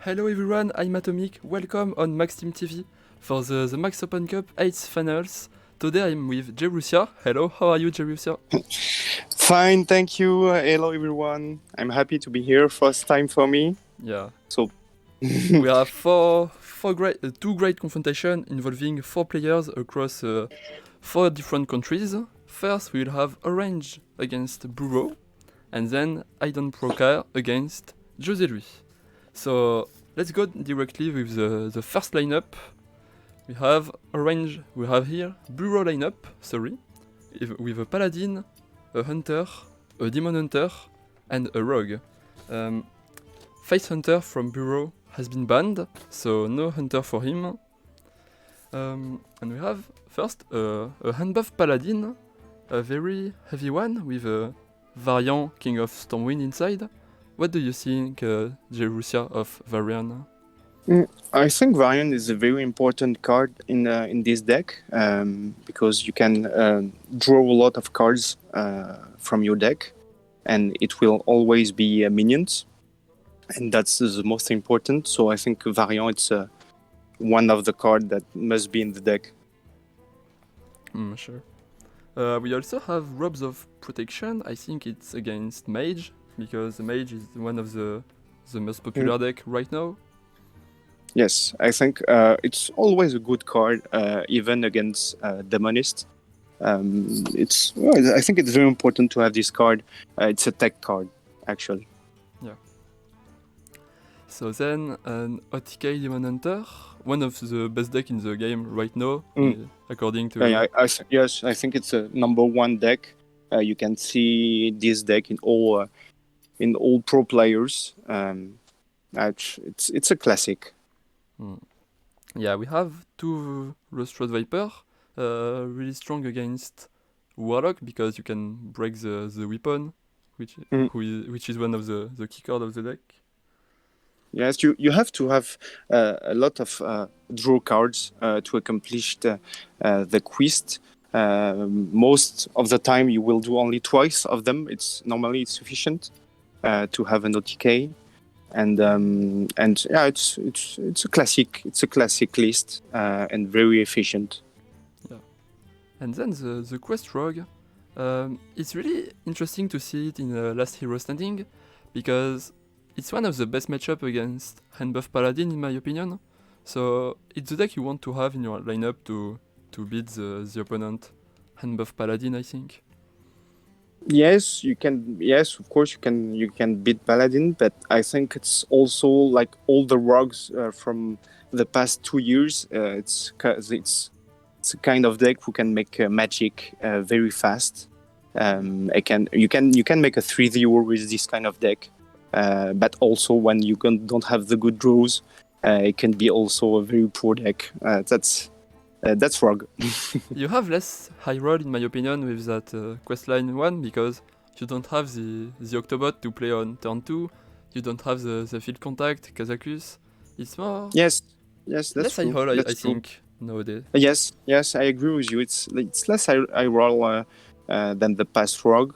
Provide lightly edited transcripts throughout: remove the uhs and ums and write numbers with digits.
Hello everyone, I'm AtomiK. Welcome on Max Team TV for the Max Open Cup 8th finals. Today I'm with Gérousia. Hello, how are you, Gérousia? Fine, thank you. Hello, everyone. I'm happy to be here. First time for me. Yeah. So, We have two great confrontation involving 4 players across 4 different countries. First, we'll have Orange against Burr0, and then IdanProk against Jozelui. So let's go directly with the first lineup. We have Orange, we have here Burr0 lineup, with a Paladin, a Hunter, a Demon Hunter, and a Rogue. Face Hunter from Burr0 has been banned, so no Hunter for him. And we have first a handbuff Paladin, a very heavy one with a Variant King of Stormwind inside. What do you think, Gérousia, of Varian? I think Varian is a very important card in this deck because you can draw a lot of cards from your deck, and it will always be minions, and that's the most important. So I think Varian it's one of the cards that must be in the deck. Sure. We also have Robes of Protection. I think it's against Mage, because the Mage is one of the most popular deck right now. Yes, I think it's always a good card, even against Demonist. I think it's very important to have this card. It's a tech card, actually. Yeah. So then, an AtomiK Demon Hunter, one of the best deck in the game right now, according to... Yes, I think it's a number one deck. You can see this deck in all pro players. It's a classic. Yeah, we have two Rostrad Viper, really strong against Warlock because you can break the weapon, which is one of the key cards of the deck. Yes, you have to have a lot of draw cards to accomplish the quest. Most of the time, you will do only twice of them. It's sufficient to have an AtomiK. And yeah, it's a classic. It's a classic list and very efficient. Yeah, and then the quest rogue. It's really interesting to see it in the last hero standing because it's one of the best matchup against handbuff Paladin in my opinion. So it's the deck you want to have in your lineup to beat the opponent handbuff Paladin, I think. Yes, you can. Yes, of course you can beat Paladin, but I think it's also like all the rogues from the past 2 years. It's a kind of deck who can make magic very fast. You can make a 3-0 with this kind of deck, but also when you don't have the good draws, it can be also a very poor deck. That's rogue. You have less high roll in my opinion with that questline 1 because you don't have the Octobot to play on turn 2, you don't have the field contact, Kazakus. It's more... Yes, that's less true. high roll, I That's true. think, nowadays. Yes, I agree with you. It's less high roll than the past rogue.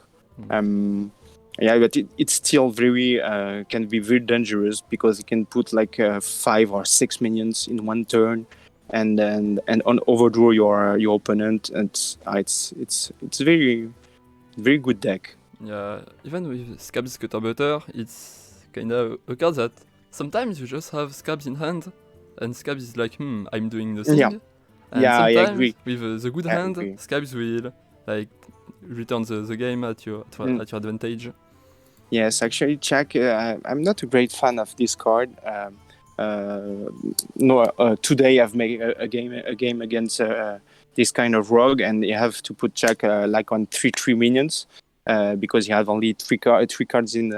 Yeah, but it's still very can be very dangerous because it can put like 5 or 6 minions in one turn. And on overdraw your opponent, and it's very very good deck. Yeah, even with Scab's Cutter it's kind of a card that sometimes you just have Scabs in hand, and Scabs is like, I'm doing the thing. Yeah. And Yeah, I sometimes agree. with the good hand, Scabs will like return the game at your advantage. Yes, actually, Jack, I'm not a great fan of this card. Today I've made a game against this kind of rogue, and you have to put Jack like on 3/3 minions because he had only three cards in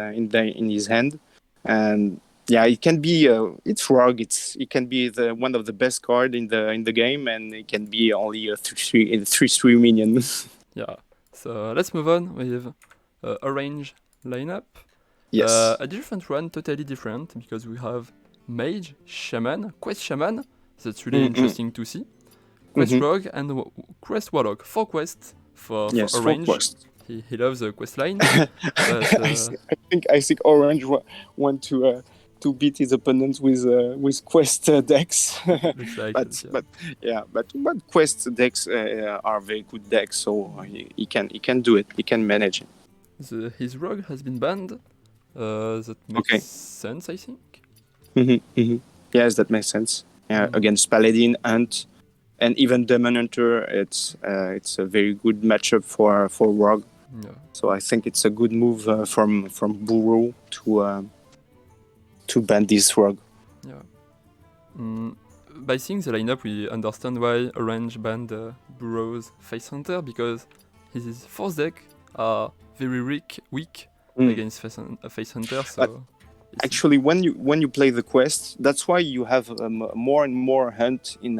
his hand, and yeah, it can be it's rogue. It can be one of the best card in the game, and it can be only a 3/3 minion. Yeah. So let's move on with Orange lineup. Yes. A different one, totally different, because we have Mage, Shaman, Quest Shaman, that's really interesting to see. Quest Rogue and Quest Warlock. 4 quests for Orange. 4 quests. He loves the quest line. But, I think Orange want to to beat his opponents with quest decks. Looks like but it, yeah. but quest decks are very good decks, so he can do it. He can manage it. His rogue has been banned. That makes Okay. sense, I think. Yes, that makes sense. Yeah, against Paladin, Hunt, and even Demon Hunter, it's a very good matchup for Rogue. Yeah. So I think it's a good move from Burr0 to ban this Rogue. Yeah. By seeing the lineup, we understand why Orange banned Burrow's Face Hunter, because his force deck are very weak against Face Hunter. So actually, when you play the quest, that's why you have more and more Hunt in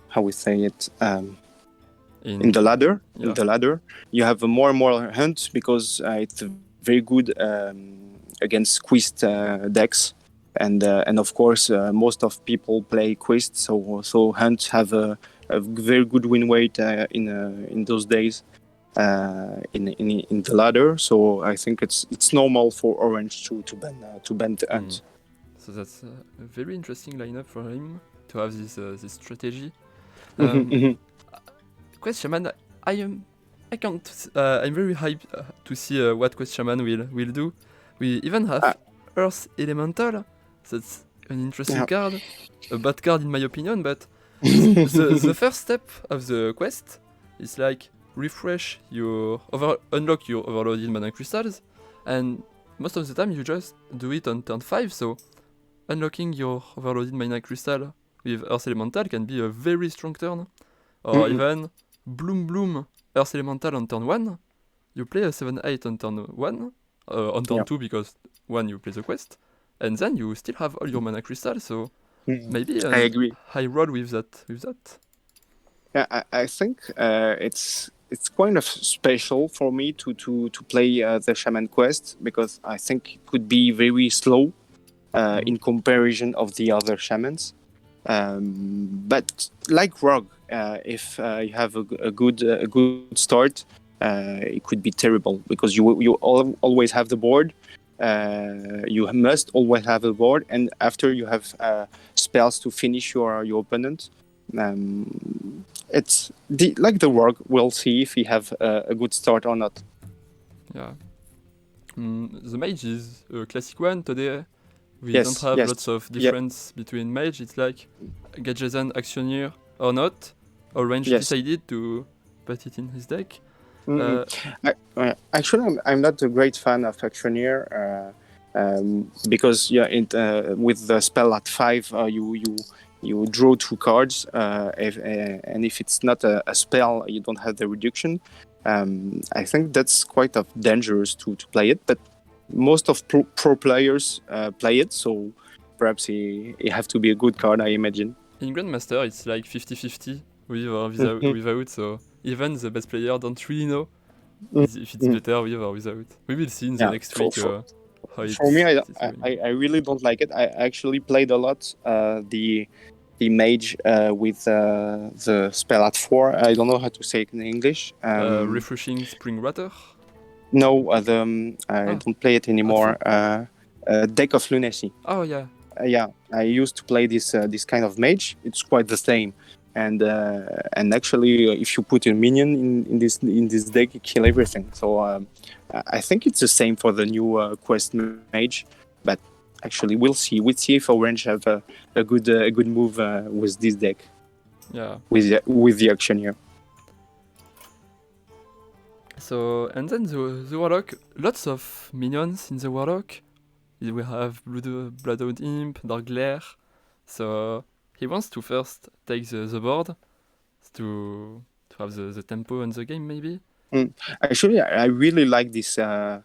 how we say it in the ladder. Yeah. In the ladder, you have more and more Hunt because it's very good against quest decks. And of course, most of people play quest, so Hunt have a very good win rate in those days in the ladder. So I think it's normal for Orange to ban the Hunt. So that's a very interesting lineup for him to have this strategy. Quest Shaman, I'm very hyped to see what Quest Shaman will do. We even have Earth Elemental. That's an interesting card, a bad card in my opinion, but the first step of the quest is like refresh unlock your overloaded mana crystals, and most of the time you just do it on turn 5, so unlocking your overloaded mana crystal with Earth Elemental can be a very strong turn, or even Bloom Earth Elemental on turn 1, you play a 7-8 on turn 1, on turn 2 because 1 you play the quest, and then you still have all your mana crystals, so maybe I agree. High roll with that. Yeah, I think it's kind of special for me to play the Shaman quest, because I think it could be very slow in comparison of the other shamans. But like Rogue, if you have a good start, it could be terrible because you always have the board. You must always have a board, and after you have spells to finish your opponent. It's like the Rogue. We'll see if he have a good start or not. Yeah. The mage is a classic one today. We Yes, don't have yes. lots of difference between mage. It's like Gadgesan Actioneer or not. Orange decided to put it in his deck. Actually, I'm not a great fan of Actioneer because with the spell at 5, you draw 2 cards, and if it's not a spell, you don't have the reduction. I think that's quite dangerous to play it, but most of pro players play it, so perhaps he have to be a good card, I imagine. In Grandmaster, it's like 50-50 with or without, so even the best player don't really know if it's better with or without. We will see in the next week how it's... For me, I really don't like it. I actually played a lot the mage with the spell at 4. I don't know how to say it in English. Refreshing Spring Water? No, I don't play it anymore. Deck of Lunacy. Oh yeah. Yeah, I used to play this kind of mage. It's quite the same, and actually, if you put a minion in this deck, you kill everything. So I think it's the same for the new quest mage, but actually, we'll see. We'll see if Orange have a good move with this deck. Yeah. With the Actioneer. So, and then the Warlock, lots of minions in the Warlock. We have Bloodhound Imp, Dark Glare. So he wants to first take the board to have the tempo on the game, maybe. Actually, I really like this lineup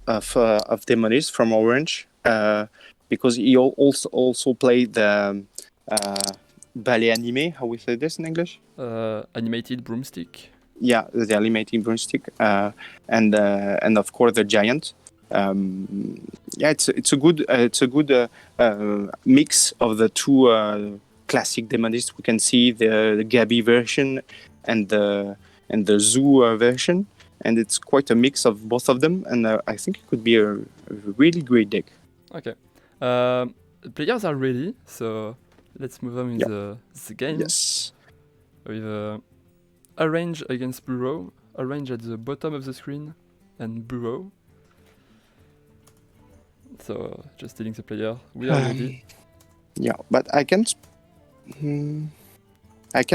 of Demonist from Orange because he also played the ballet anime. How we say this in English? Animated broomstick. Yeah, the animated broomstick, and of course the giant. It's a good mix of the two classic demonists. We can see the Gabi version and the Zoo version, and it's quite a mix of both of them, and I think it could be a really great deck. Okay. Players are ready, so let's move on with the game. Yes. With arrange against Burr0, arrange at the bottom of the screen, and Burr0. So just telling the player we are ready. Yeah, but I can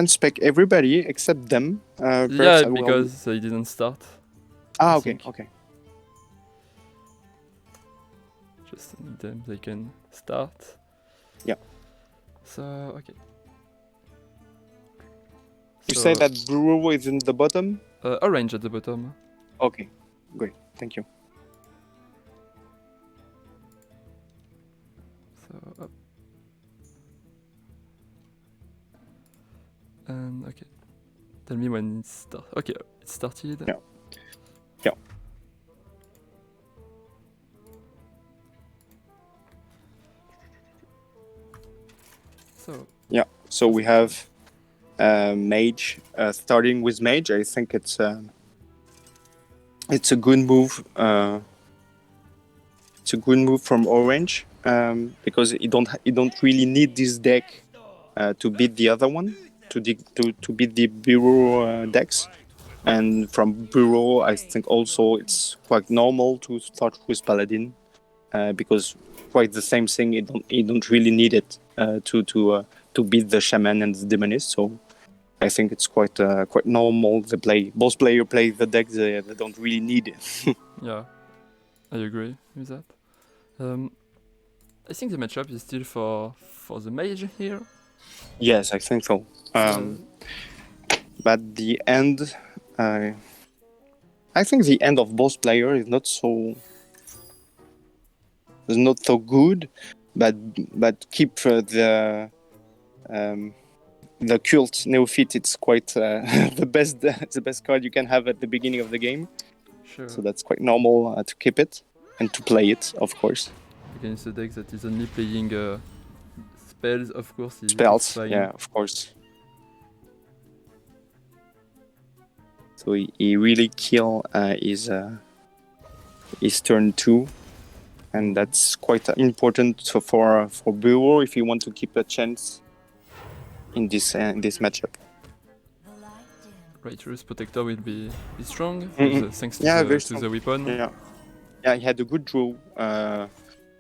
spec everybody except them. Yeah, because they didn't start. Okay. Just need them, they can start. Yeah. So, okay. You say that Burr0 is in the bottom? Orange at the bottom. Okay, great. Thank you. So, up. And, okay. Tell me when it starts. Okay, it started. Yeah. So we have Mage. Starting with Mage, I think it's a good move. It's a good move from Orange because you don't really need this deck to beat the other one, to beat the Burr0 decks. And from Burr0, I think also it's quite normal to start with Paladin because quite the same thing. You don't really need it to beat the Shaman and the Demonist. So I think it's quite normal. Both players play the deck they don't really need it. Yeah, I agree with that. I think the matchup is still for the Mage here. Yes, I think so. But the end, I think the end of both players is not so good, but keep the Cult Neophyte. It's quite the best card you can have at the beginning of the game. Sure. So that's quite normal to keep it and to play it, of course. Against a deck that is only playing spells, of course. Spells, yeah, of course. So he really kill his turn 2, and that's quite important for Burr0 if you want to keep a chance in this matchup. Righteous Protector will be strong thanks to the weapon. Yeah, he had a good draw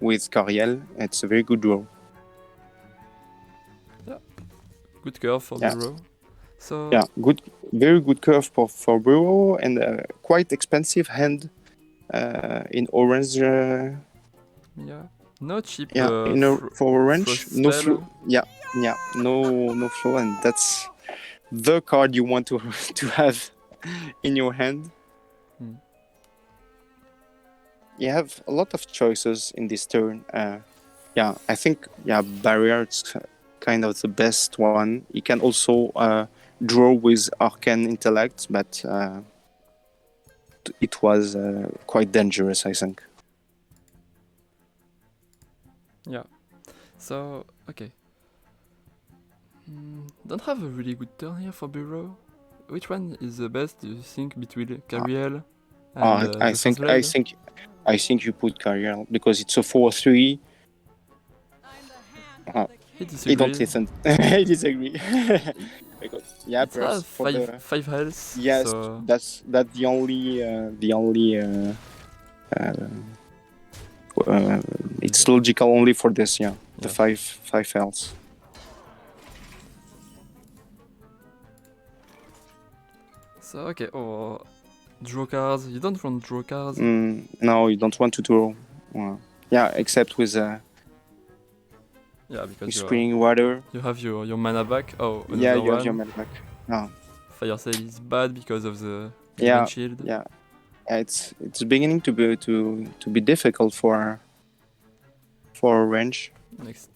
with Cariel. It's a very good draw. Yeah, good curve for Burr0. So yeah, very good curve for Burr0 and a quite expensive hand in orange. Yeah, no cheap. For orange, no flow. No flow, and that's the card you want to have in your hand. You have a lot of choices in this turn. I think Barrier is kind of the best one. You can also draw with Arcane Intellect, but it was quite dangerous, I think. Yeah. So, okay. Don't have a really good turn here for Burr0. Which one is the best, do you think, between Cariel and I think you put Cariel because it's a 4/3. He don't listen. He disagree. Because, it has 5 health. Yes, so that's the only it's logical only for this. The 5 health. So okay, draw cards. You don't want draw cards. No, you don't want to draw. Except with because Spring Water. You have your mana back. Oh, you have your mana back. Fire Sale is bad because of the shield. Yeah, it's beginning to be difficult for range. Next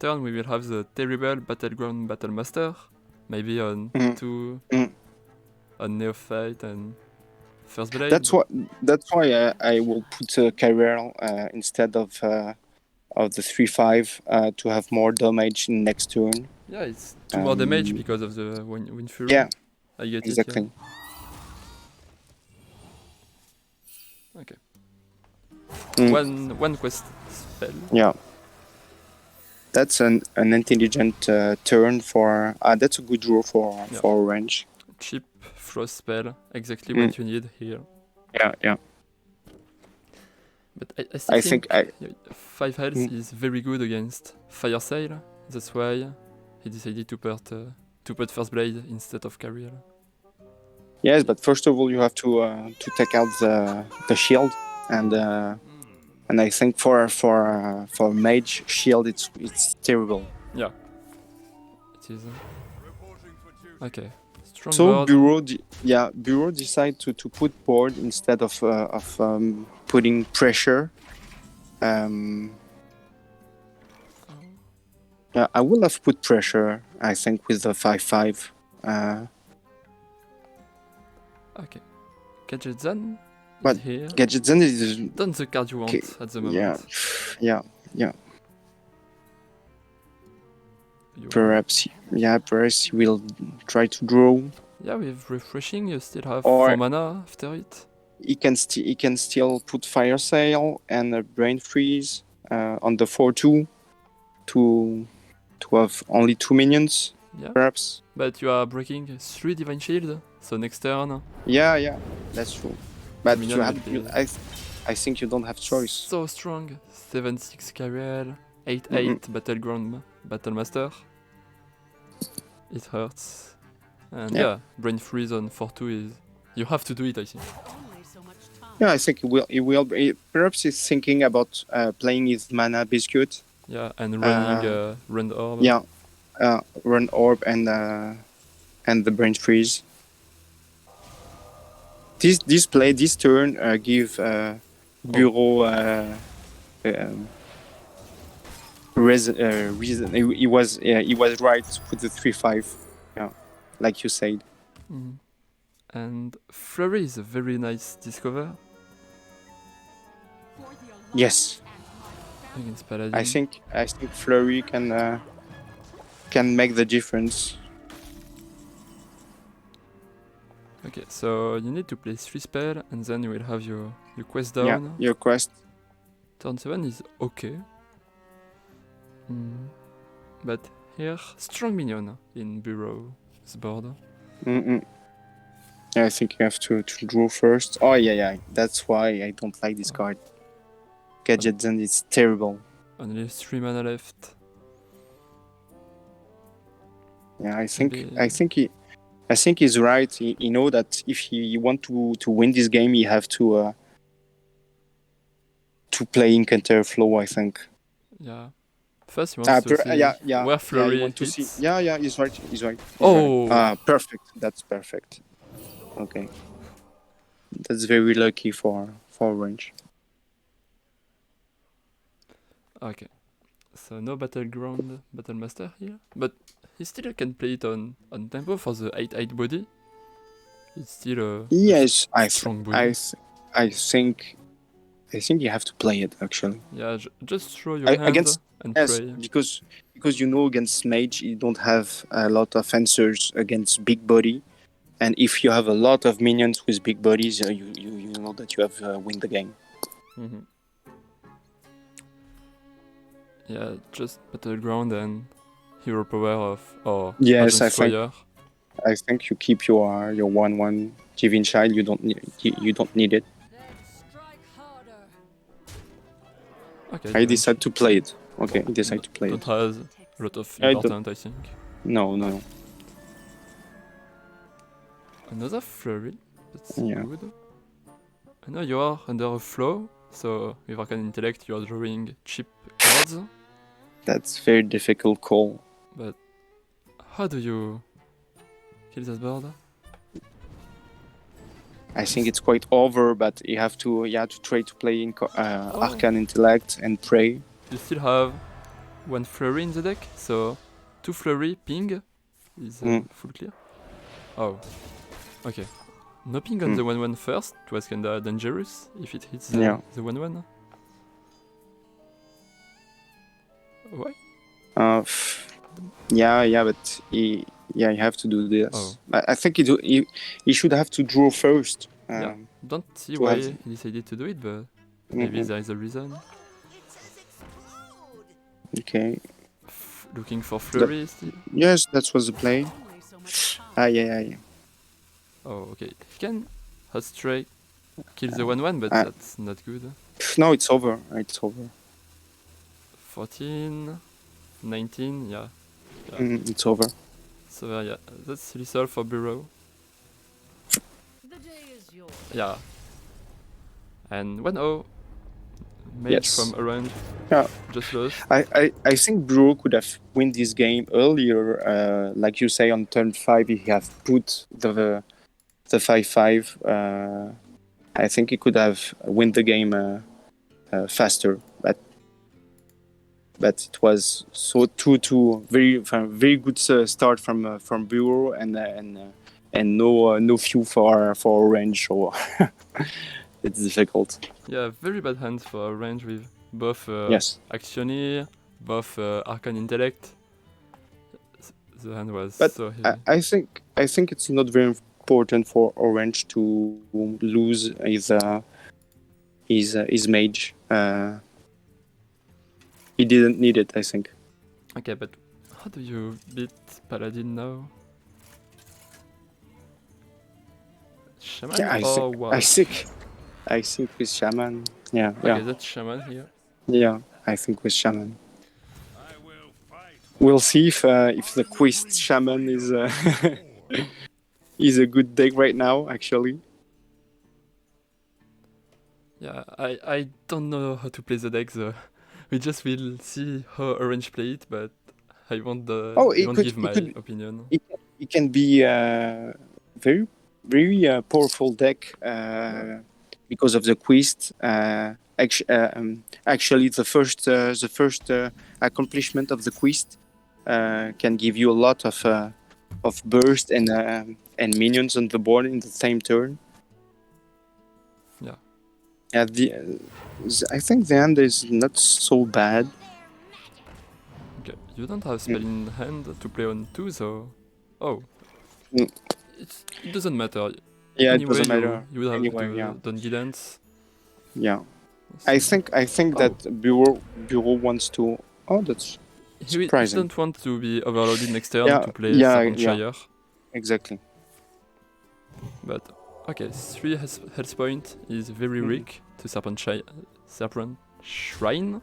turn we will have the terrible Battleground Battlemaster, maybe on 2 on Neophyte and First Blade. That's why I will put Cariel instead of the 3/5 to have more damage in next turn. Yeah, it's 2 more damage because of the Wind Fury. Yeah, I get exactly. it. Okay. Mm. One quest spell. Yeah. That's an intelligent turn for. That's a good draw for range. Cheap frost spell, exactly what you need here. Yeah. But I still think, I 5 health is very good against Fire Sail. That's why he decided to put First Blade instead of Carriel. Yes, but first of all, you have to take out the shield, and I think for mage shield, it's terrible. Yeah, it is. Okay, strong So board. Burr0 decide to put board instead of putting pressure. Yeah, I will have put pressure. I think with the 5/5. Okay, Gadget Zan But is here. Gadget Zen is Done the card you want at the moment. Yeah. You Perhaps he will try to draw. Yeah, with refreshing, you still have Or 4 mana after it. he can still put Fire Sail and a Brain Freeze on the 4/2 to have only 2 minions, Yeah, perhaps. but you are breaking 3 Divine Shield, so next turn. Yeah, that's true. But Minion you have, will be I think you don't have choice. so strong. 7/6 Carriel, 8/8 Battleground Battlemaster. It hurts. And yeah, Brain Freeze on 4/2 is. You have to do it, I think. Yeah, I think he will. Perhaps he's thinking about playing his mana biscuit. Yeah, and running Rend Orb. Yeah, Run Orb and the Brain Freeze. This turn give Burr0 reason. He was right to put the 3/5. Yeah, like you said. Mm. And Flurry is a very nice discover Yes, against Paladin. I think Flurry can make the difference. Okay, so you need to play 3 spell and then you will have your quest down. Yeah, your quest. Turn 7 is okay. But here, strong minion in Burr0's board. Yeah, I think you have to draw first. Oh yeah. That's why I don't like this card. Gadget Zen is terrible. Only 3 mana left. Yeah, I think he's right. He know that if he want to win this game, he have to play Incanter Flow. I think. Yeah. First, he wants to see where Flurry hits. Yeah, he's right. He's right. Perfect. That's perfect. Okay. That's very lucky for range. Okay. So no Battleground Battlemaster here. But he still can play it on tempo for the 8/8 body. It's still a strong body. I think you have to play it actually. Yeah, just throw your hand and pray. Because against mage you don't have a lot of answers against big body, and if you have a lot of minions with big bodies, you know that you have win the game. Yeah, just Battleground and Hero Power or yes, Fire. I think you keep your 1/1 Divine Child. You don't need it. Okay. I decide to play it. Okay, I decide to play it. Don't has a lot of important, I think. No. Another Flurry. That's Yeah. good. I know you are under a flow, so with Arcane Intellect you are drawing cheap cards. That's very difficult call. But how do you kill this board? I think it's quite over, but you have to try to play in Arcane Intellect and pray. You still have 1 Flurry in the deck, so 2 Flurry, ping is full clear. Oh, okay. No ping on the 1/1 first, it was kinda dangerous if it hits the 1/1. Why? But you have to do this. I think he should have to draw first. Don't see To why have- he decided to do it, but maybe Mhm. there is a reason. Okay. Looking for flurry still. Yes, that was the play. Yeah. Oh, okay. He can hot strike, kill the 1-1, but Uh, that's not good. No, it's over. It's over. 14, 19, yeah. It's over. So yeah, that's resolve for Burr0. Yeah. And 1-0. Mage Yes. from orange. Yeah. Just lost. I think Burr0 could have win this game earlier. Like you say, on turn 5, he have put the 5-5. I think he could have win the game faster, but it was so 2-2. Very good start from Burr0 and no few for orange. So it's difficult. Yeah, very bad hands for orange with both Yes. Actioneer, both Arcane Intellect. The hand was But so heavy. I think it's not very important for Orange to lose his mage. He didn't need it, I think. Okay, but how do you beat Paladin now? Shaman Yeah, or what? I think with Shaman. Yeah, Okay, that's Shaman here. yeah. I think with Shaman. We'll see if the Quest Shaman is is a good deck right now. Actually, Yeah, I don't know how to play the deck, so we just will see how Orange play it, but I won't, give my opinion. it can be very powerful deck because of the quest. Actually, the first accomplishment of the quest can give you a lot of burst and minions on the board in the same turn. Yeah. I think the end is not so bad. Okay, you don't have spell in hand to play on 2, so... Oh. Mm. It doesn't matter. Yeah, Anyway, it doesn't matter. you will have Anyway, to yeah. done guidance. Yeah. So I think that Burr0 wants to. Oh, that's he surprising. don't want to be overloaded next turn Yeah, to play yeah, Serpent yeah. Shire. Exactly. But okay, 3 health point is very weak to Serpent Shrine.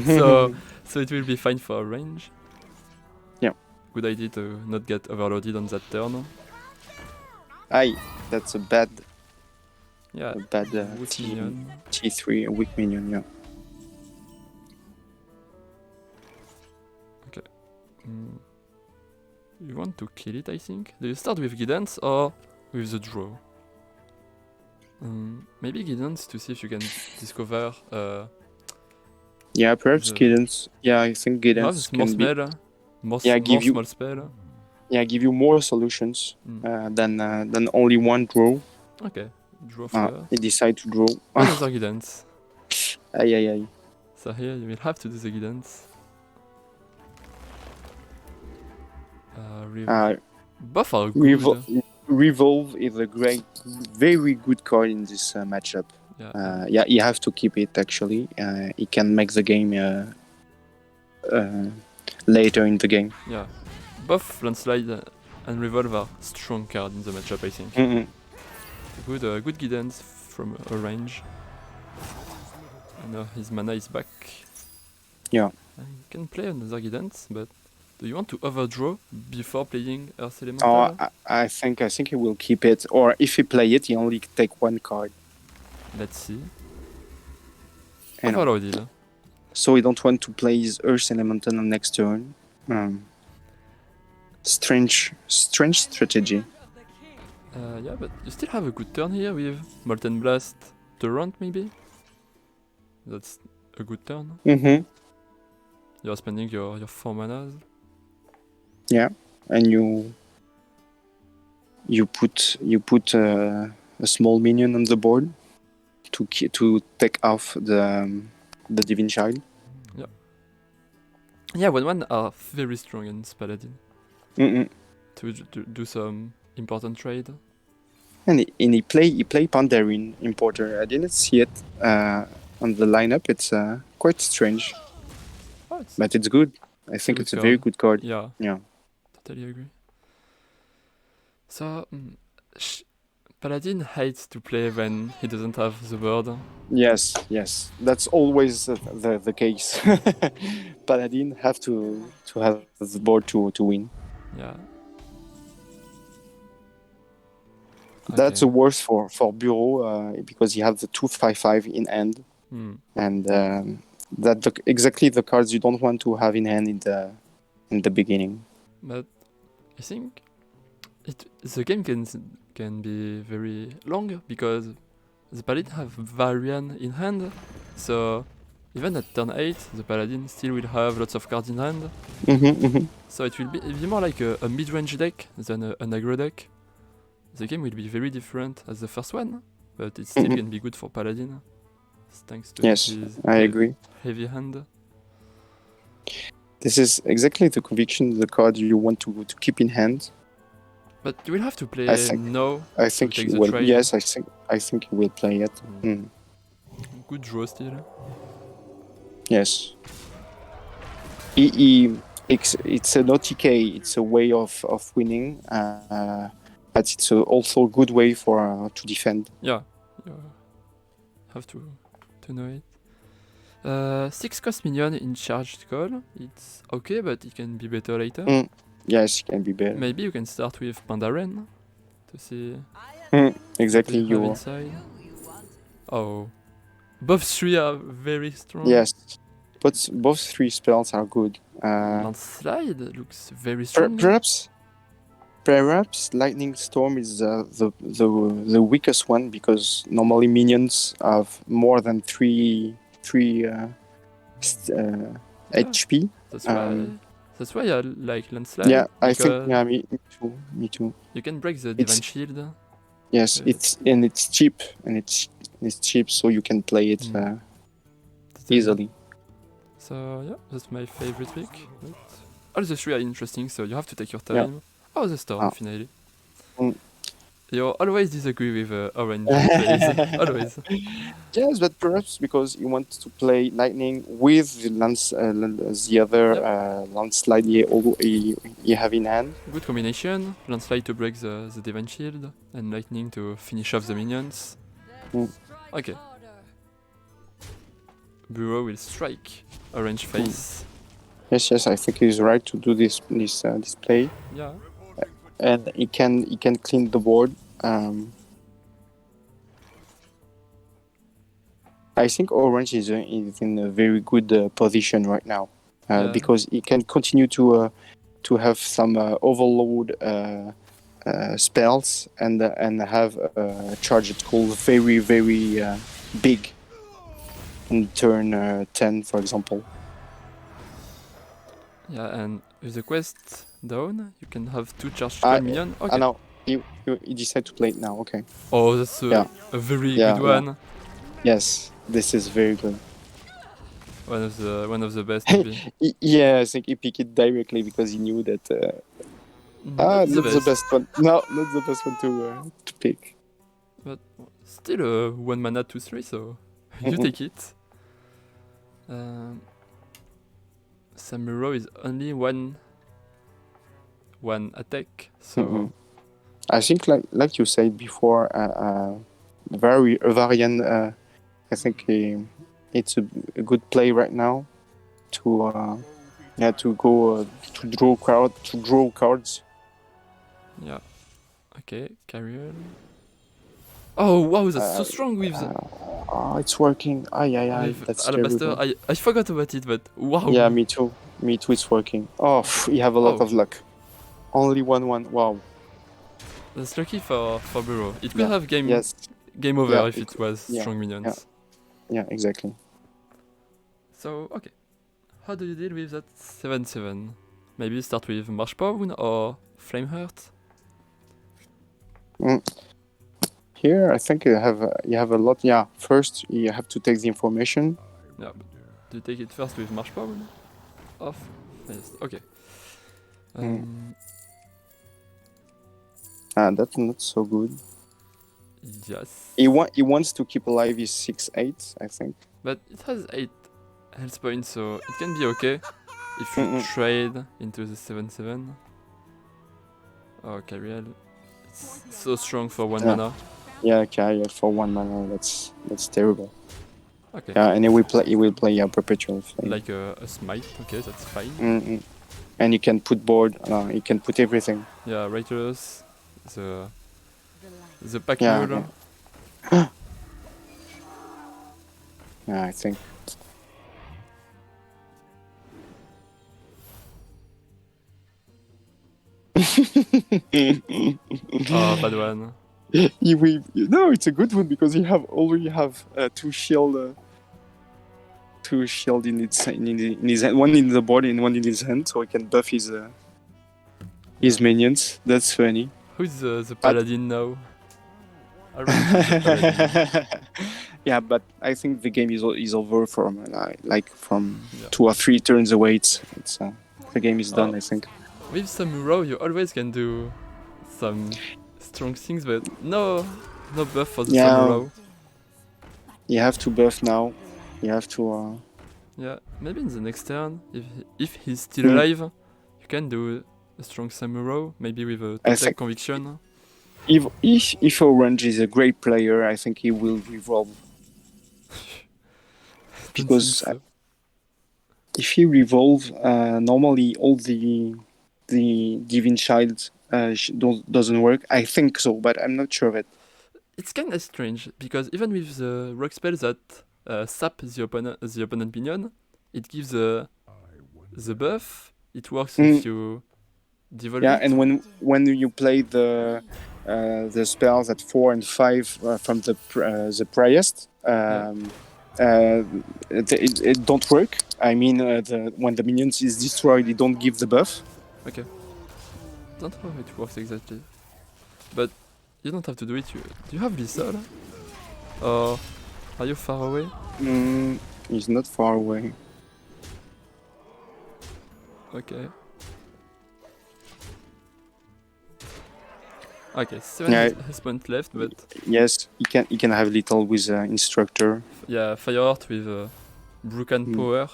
So it will be fine for range. Yeah. Good idea to not get overloaded on that turn. Aye, that's a bad Yeah. Weak T, minion. T3, a weak minion, yeah. You want to kill it, I think? Do you start with guidance or with the draw? Maybe guidance to see if you can discover. Yeah, perhaps The- guidance. Yeah, I think You have guidance more can be. spell, more give you- small spell. Yeah, give you more solutions than only one draw. Okay, draw first. You decide to draw. Another guidance. Aye. So here you will have to do the guidance. Both are good. Revolve is a very good card in this matchup. Yeah. You have to keep it actually. It can make the game later in the game. Yeah. Both Landslide and Revolve are strong cards in the matchup, I think. Good guidance from Orange. And his mana is back. Yeah. I can play another guidance, but do you want to overdraw before playing Earth Elemental? I think he will keep it, or if he play it, he only take one card. Let's see. You know. Overloaded. So he don't want to play his Earth Elemental on next turn. Strange strategy. Yeah, but you still have a good turn here with Molten Blast Torrent, maybe? That's a good turn. You're spending your 4 manas. Yeah, and you put a small minion on the board to take off the Divine Child. Yeah, 1/1 are very strong in Paladin. To do some important trade. And he play Pandarin importer. I didn't see it on the lineup. It's quite strange, Oh, it's but it's good. I a think good it's a very card. good card. Yeah, Yeah. totally agree. So, Paladin hates to play when he doesn't have the board. Yes, yes. That's always the case. Paladin have to have the board to win. Yeah. That's Okay. the worst for Burr0 because he has the 2/5/5 in hand, and exactly the cards you don't want to have in hand in the beginning. But I think the game can be very long because the Paladin have Varian in hand, so even at turn 8, the Paladin still will have lots of cards in hand. So it will be more like a mid-range deck than an aggro deck. The game will be very different as the first one, but it still can be good for Paladin, thanks to Yes, his I agree. heavy hand. This is exactly the conviction, the card you want to keep in hand. But you will have to play I think now I to think take he the will. trade. Yes, I think he will play it. Good draw still. Yes. It's an OTK. It's a way of winning, but it's also a good way for to defend. Yeah, you have to know it. 6 cost minion in charged call. It's okay, but it can be better later. Yes, it can be better. Maybe you can start with Pandaren to see exactly what you have you. inside. Oh, both 3 are very strong. Yes, but both 3 spells are good. Landslide looks very strong. Perhaps Lightning Storm is the weakest one because normally minions have more than 3 HP. That's why I like Landslide. Yeah, I think me too. You can break the Divine Shield. Yes, it's cheap it's cheap, so you can play it easily. So yeah, that's my favorite pick. But all the 3 are interesting, so you have to take your time. Yeah. Oh, the storm finally. Mm. You always disagree with orange plays. Always. Yes, but perhaps because you want to play lightning with the other landslide you have in hand. Good combination. Landslide to break the Divine Shield, and lightning to finish off the minions. Okay. Burr0 will strike orange face. Yes, I think he's right to do this play. Yeah. And he can clean the board. I think orange is in a very good position right now because he can continue to have some overload spells and have a charged call very big in turn 10, for example. Yeah, and with the quest down, you can have 2 charged call minions. Okay. No, he decided to play it now. Okay. Oh, that's a very good one. Yes, this is very good. One of the best, maybe. Yeah, I think he picked it directly because he knew that. Not the best one. No, not the best one to pick. But still 1 mana 2/3, so you take it. Samuro is only one attack, so I think like you said before, Varian. I think it's a good play right now to go to draw cards. Yeah. Okay, Carrier. Oh wow, that's so strong with the... it's working. That's Alabaster. I forgot about it, but wow. Yeah, me too. It's working. Oh, you have a lot of luck. Only 1/1. Wow. That's lucky for Burr0. It could have game over if it was strong minions. Yeah, exactly. So okay, how do you deal with that 7/7? Maybe start with Marshpawn or Flameheart. Here, I think you have a lot. Yeah, first you have to take the information. Yeah, but do you take it first with Marshpawn? Off. Yes. Okay. That's not so good. Yes. He wants to keep alive his 6/8, I think. But it has 8 health points, so it can be okay if you Mm-mm. trade into the 7/7. Oh, Kyriel. It's so strong for 1 Yeah. mana. Yeah, Carrier for 1 mana. That's terrible. Okay. Yeah, and he will play a Perpetual Flame. Like a smite, okay, that's fine. Mm-mm. And you can put board. You can put everything. Yeah, Raiders, the pack Yeah, mule. Yeah, I think. Oh, bad one. No, it's a good one because he already have two shield in his hand, one in the body and one in his hand, so he can buff his minions. That's funny. Who's the paladin now? Orange is the paladin. Yeah, but I think the game is over from from Yeah. 2 or 3 turns away. It's the game is done. Oh. I think. With Samuro, you always can do some strong things, but no buff for the Samuro. You have to buff now. You have to. Yeah, maybe in the next turn, if he's still alive, you can do a strong Samuro, maybe with a top conviction. If Orange is a great player, I think he will revolve. Because so. If he revolve, normally all the Divine Child doesn't work. I think so, but I'm not sure of it. It's kind of strange because even with the rock spell that sap the opponent minion, it gives the buff. It works if you devolve it. And when you play the spells at 4 and 5 from the Priest, it don't work. I mean, when the minions is destroyed, it don't give the buff. Okay. Don't know how it works exactly, but you don't have to do it. Do you have Lethal? Or are you far away? He's not far away. Okay. Okay, 7 points left, but yes, he can have little with Instructor. Yeah, Fireheart with Brucan power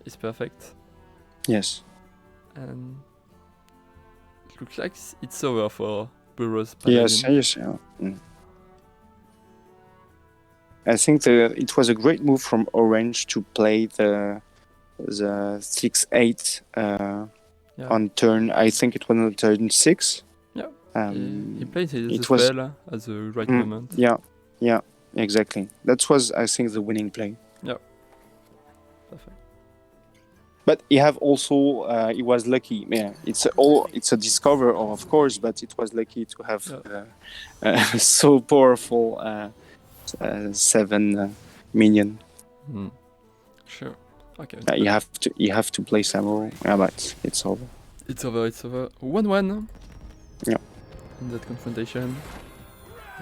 is perfect. Yes. And it looks like it's over for Burr0's Paladin. Yes. I think it was a great move from Orange to play the 6/8 on turn. I think it was on turn 6. Yeah. He played his spell at the right moment. Yeah, exactly. That was, I think, the winning play. Yeah. Perfect. But he have also he was lucky. Yeah, it's a discover, of course, but it was lucky to have so powerful 7 minion. Sure. Okay. You have to play Samurai. Yeah, but it's over. It's over. 1-1. Yeah. In that confrontation.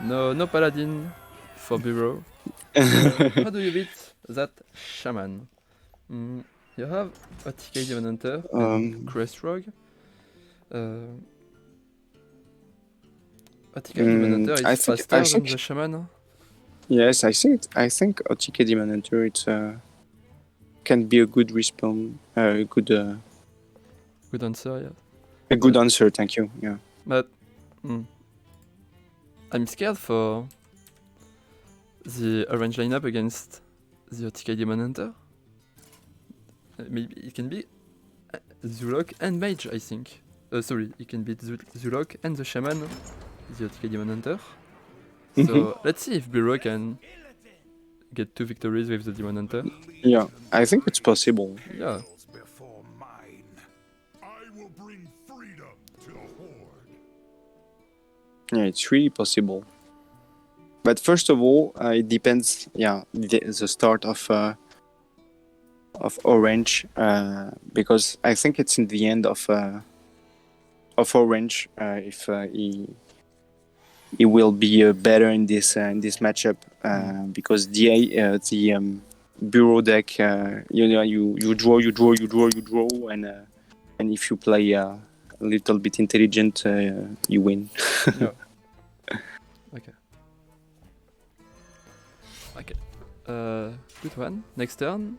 No paladin for Burr0. How do you beat that shaman? You have AtomiK Demon Hunter and Crest Rogue. AtomiK Demon Hunter is faster than the shaman. Yes, I think AtomiK Demon Hunter can be a good respawn, good answer, yeah. A good answer, thank you. Yeah. But I'm scared for the orange lineup against the AtomiK Demon Hunter. Maybe it can be Zulok and Mage, I think. Sorry, it can beat Zulok and the Shaman, the AtomiK Demon Hunter. So let's see if Burr0 can get 2 victories with the Demon Hunter. Yeah, I think it's possible. Yeah. Yeah, it's really possible. But first of all, it depends. Yeah, the start of Orange, because I think it's in the end of Orange if he will be better in this matchup, because the Burr0 deck, you draw, and if you play a little bit intelligent, you win. Yeah. Okay. Good one. Next turn,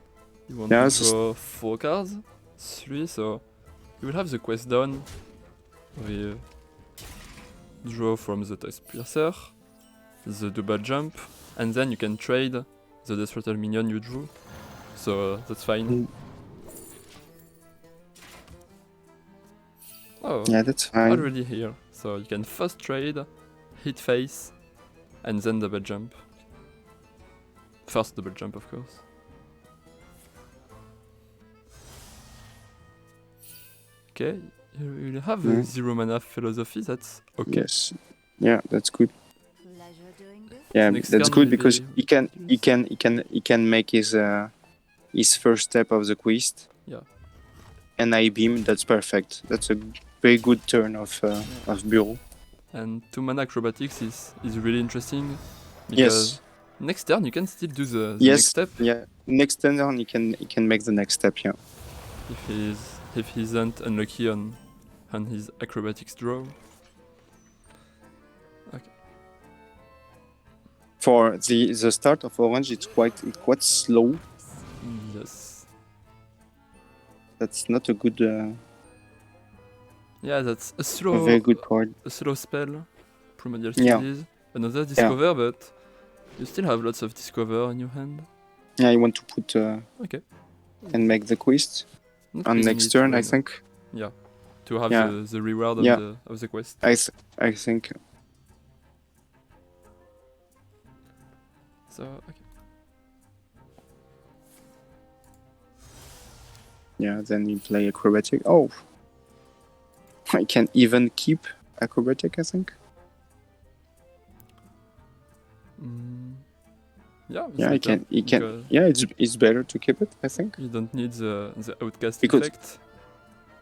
you want Yeah, to it's just- draw 4 cards, 3, so you will have the quest done with draw from the Toys Piercer, the double jump, and then you can trade the Death Rattle minion you drew, so that's fine. Mm. Oh, Yeah, that's fine. already here, so you can first trade, hit face, and then double jump. First double jump, of course. Okay, you have a Mm. 0 mana philosophy, that's okay. Yes. Yeah, that's good. Pleasure doing this. Yeah, Next that's turn good will because be- he can make his first step of the quest. Yeah. And I beam. That's perfect. That's a very good turn of Burr0. And 2 mana acrobatics is really interesting because Yes. next turn you can still do the Yes. next step Yeah. Next turn he can make the next step. Yeah. if he isn't unlucky on his acrobatics draw. For the start of Orange, it's quite slow. Yes. That's not a good, Yeah, that's a a very slow good card. spell. Primordial Yeah. Studies. Another discover, but you still have lots of discover in your hand. Yeah, you want to put Okay. and make the quest Not on using next it turn. I when- think. to have Yeah. the reward Yeah. of the quest. I think. So okay. Yeah. Then you play acrobatic. Oh. I can even keep acrobatic. I think. Yeah. it's Yeah, I better can. You can. because Yeah, it's better to keep it. I think. You don't need the outcast Because- effect.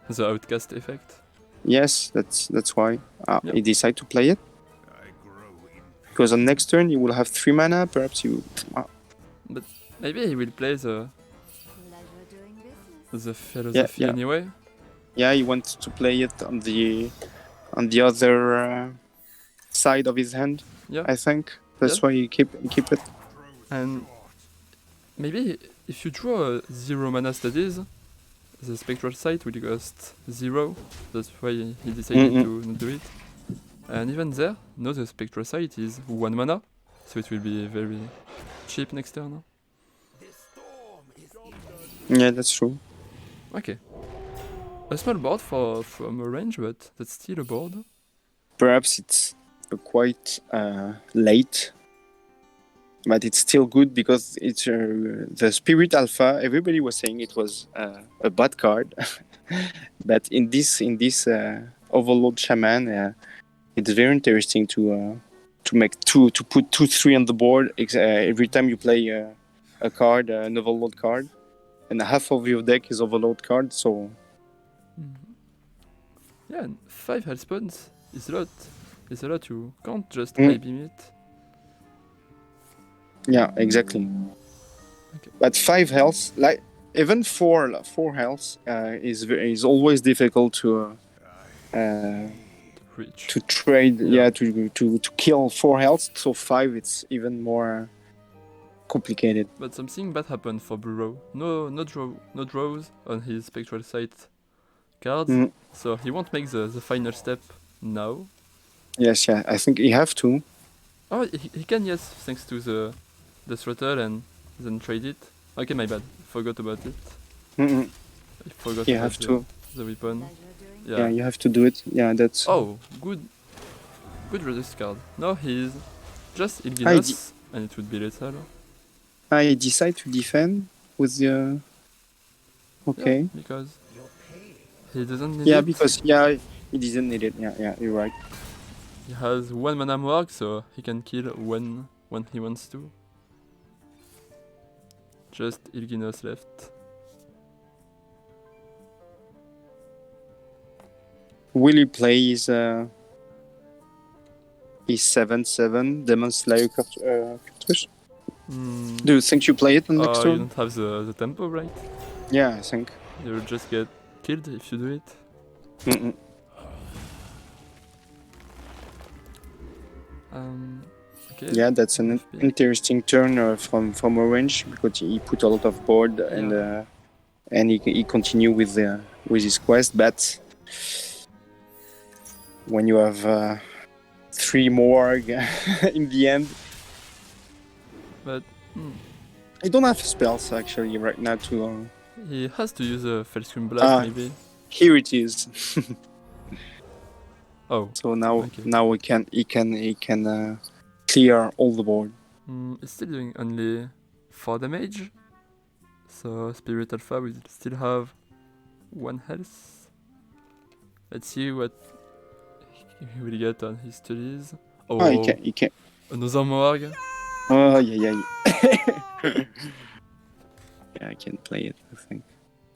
The outcast effect. Yes, that's why Yeah. he decided to play it. Because on next turn you will have 3 mana. Perhaps you. Maybe he will play Pleasure doing business. the philosophy yeah. anyway. Yeah, he wants to play it on the other side of his hand. Yeah. I think that's Yeah. why he keep it. And maybe if you draw a 0 mana studies, the spectral sight will cost 0. That's why he decided to not do it. And even there, no, the spectral sight is 1 mana, so it will be very cheap next turn. Yeah, that's true. Okay. A small board from a range, but that's still a board. Perhaps it's quite late, but it's still good because it's the Spirit Alpha. Everybody was saying it was a bad card, but in this Overlord Shaman, it's very interesting to put 2/3 on the board every time you play a card, an Overlord card, and half of your deck is Overlord card. So Yeah, and 5 health points is a lot. It's a lot. You can't just Mm. high beam it. yeah, exactly. Okay. But 5 health, like even 4 health, is always difficult to Reach. to trade. Yeah. Yeah, to kill 4 health. So 5, it's even more complicated. But something bad happened for Burr0. No draws on his spectral sight cards, Mm. so he won't make the final step now. Yes, yeah, I think you have to. Oh, he can, yes, thanks to the throttle and then trade it. Okay, my bad. Forgot about it. Mm-mm. I forgot You about have to. the weapon. Pleasure doing Yeah. Yeah, you have to do it. Yeah, that's. Oh, good resist card. No, he's just Ilginos, and it would be lethal. I decide to defend with the. Okay. Yeah, because he doesn't need Yeah, it. because he didn't need it. Yeah, you're right. He has 1 mana mark, so he can kill when he wants to. Just Ilginos left. Will he play his 7/7 Demon Slayer cartouche? Do you think you play it on next You turn? don't have the tempo, right? Yeah, I think. You'll just get killed if you do it. Mm-mm. Okay. Yeah, that's an FP. interesting turn from Orange because he put a lot of board and he continue with his quest. But when you have 3 more in the end, But I don't have spells actually right now to. he has to use a Fellscream Blast, maybe. Here it is. Oh. So now Okay. he can clear all the board. It's still doing only 4 damage. So Spirit Alpha will still have 1 health. Let's see what he will get on his studies. Oh, he can. Another Morg. Oh yeah. Yeah, I can play it. I think,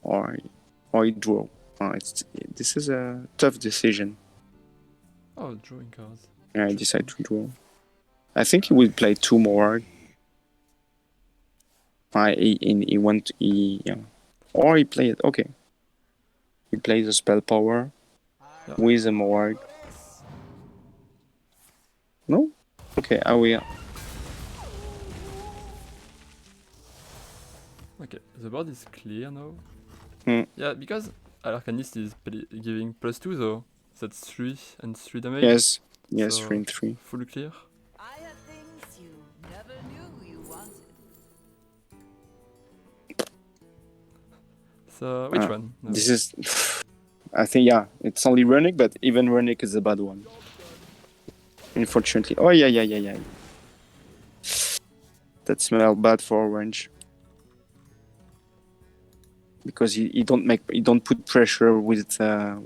or he draw. Oh, this is a tough decision. Oh, drawing cards. Yeah, I decide to draw. I think he will play 2 more. Or he play it. Okay, he plays a spell power with a Morg. No? Okay, I will. Okay, the board is clear now. Hmm. Yeah, because Arcanist is giving +2, so that's 3 and 3 damage. Yes, so 3 and 3. Fully clear. I have things you never knew you wanted. So, which one? No. This is. I think, it's only Runic, but even Runic is a bad one. Unfortunately. Oh, yeah. That smells bad for Orange. Because he don't put pressure with the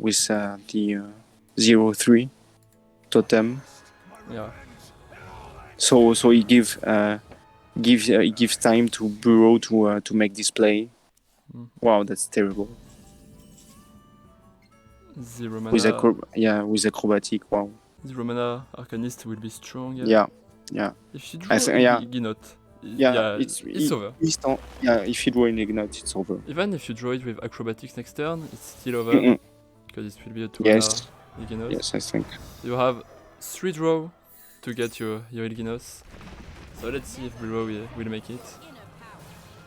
0-3 totem. Yeah. So he gives time to Burr0 to make this play. Wow, that's terrible. 0 mana. With acrobatic. Wow. 0 mana Arcanist will be strong. Yeah. If you draw Ignot, it's over. If you draw an Ignite, it's over. Even if you draw it with Acrobatics next turn, it's still over. Because it will be a 2 mana Ignot. Yes, I think. You have 3 draw to get your Ilginos. So let's see if Burr0 will make it.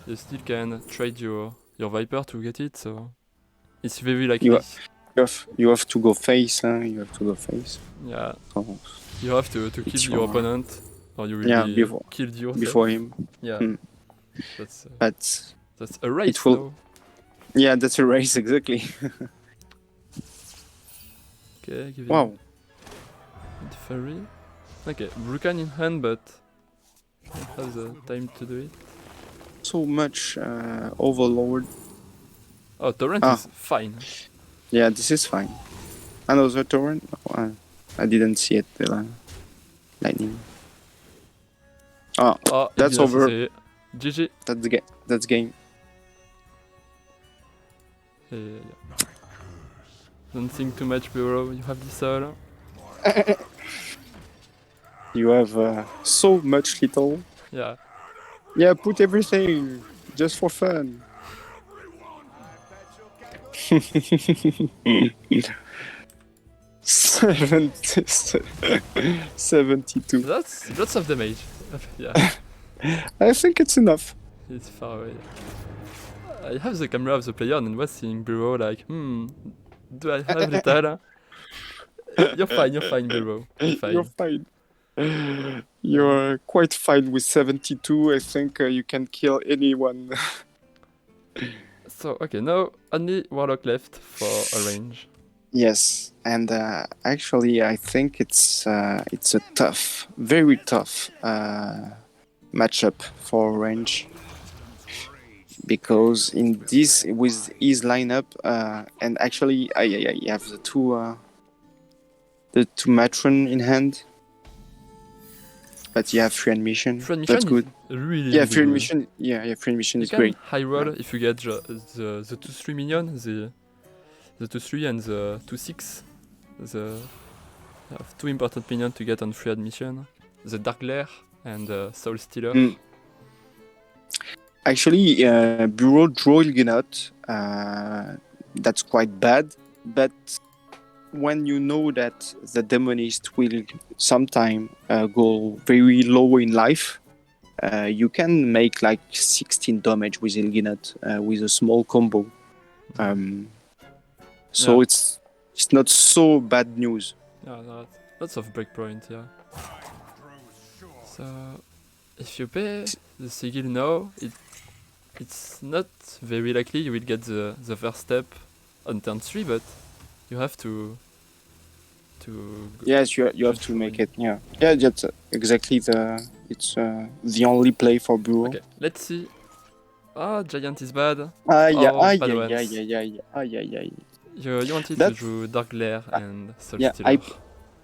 You still can trade your Viper to get it, so it's very likely. You have to go face, You have to go face. Yeah. So you have to kill your opponent, or you will be killed yourself. Before him. Yeah. That's a race, though. Yeah, that's a race, exactly. Okay, give wow. him the fairy. Okay, Brucan in hand, but I don't have the time to do it. So much Overlord. Oh, Torrent is fine. Yeah, this is fine. Another Torrent? Oh, I didn't see it. Lightning. Oh, that's over. GG. That's game. Yeah. Don't think too much, Burr0. You have this all. You have so much little. Yeah. Yeah, put everything just for fun. $72. That's lots of damage. Yeah. I think it's enough. It's far away. I have the camera of the player and was seeing Burr0 like, do I have lethal? You're fine, Burr0. You're fine. You're quite fine with 72. I think you can kill anyone. So, okay, now only Warlock left for a range. Yes, and actually I think it's a tough, very tough matchup for range. Because in this, with his lineup, and actually I have the two Matron in hand. But you have free admission. That's good. Really free admission. Yeah, free admission is great. High roll if you get the 2/3 minion, the 2/3 and the 2/6. You have 2 important minions to get on free admission: the Dark Glare and Soul Stealer. Actually, Burr0 draw Ilgenot. That's quite bad. But when you know that the demonist will sometime go very low in life, you can make like 16 damage with Ilginat with a small combo. So Yeah. it's not so bad news. Yeah, lots of breakpoint, yeah. So, if you pay the sigil now, it's not very likely you will get the first step on turn 3, but you have to Yes, you have to make it. Yeah, that's exactly the only play for Burr0. Okay, let's see. Ah, giant is bad. Yeah, Oh, bad yeah, ones. yeah. You wanted to That do Dark Glare uh, and Soul yeah, Stealer.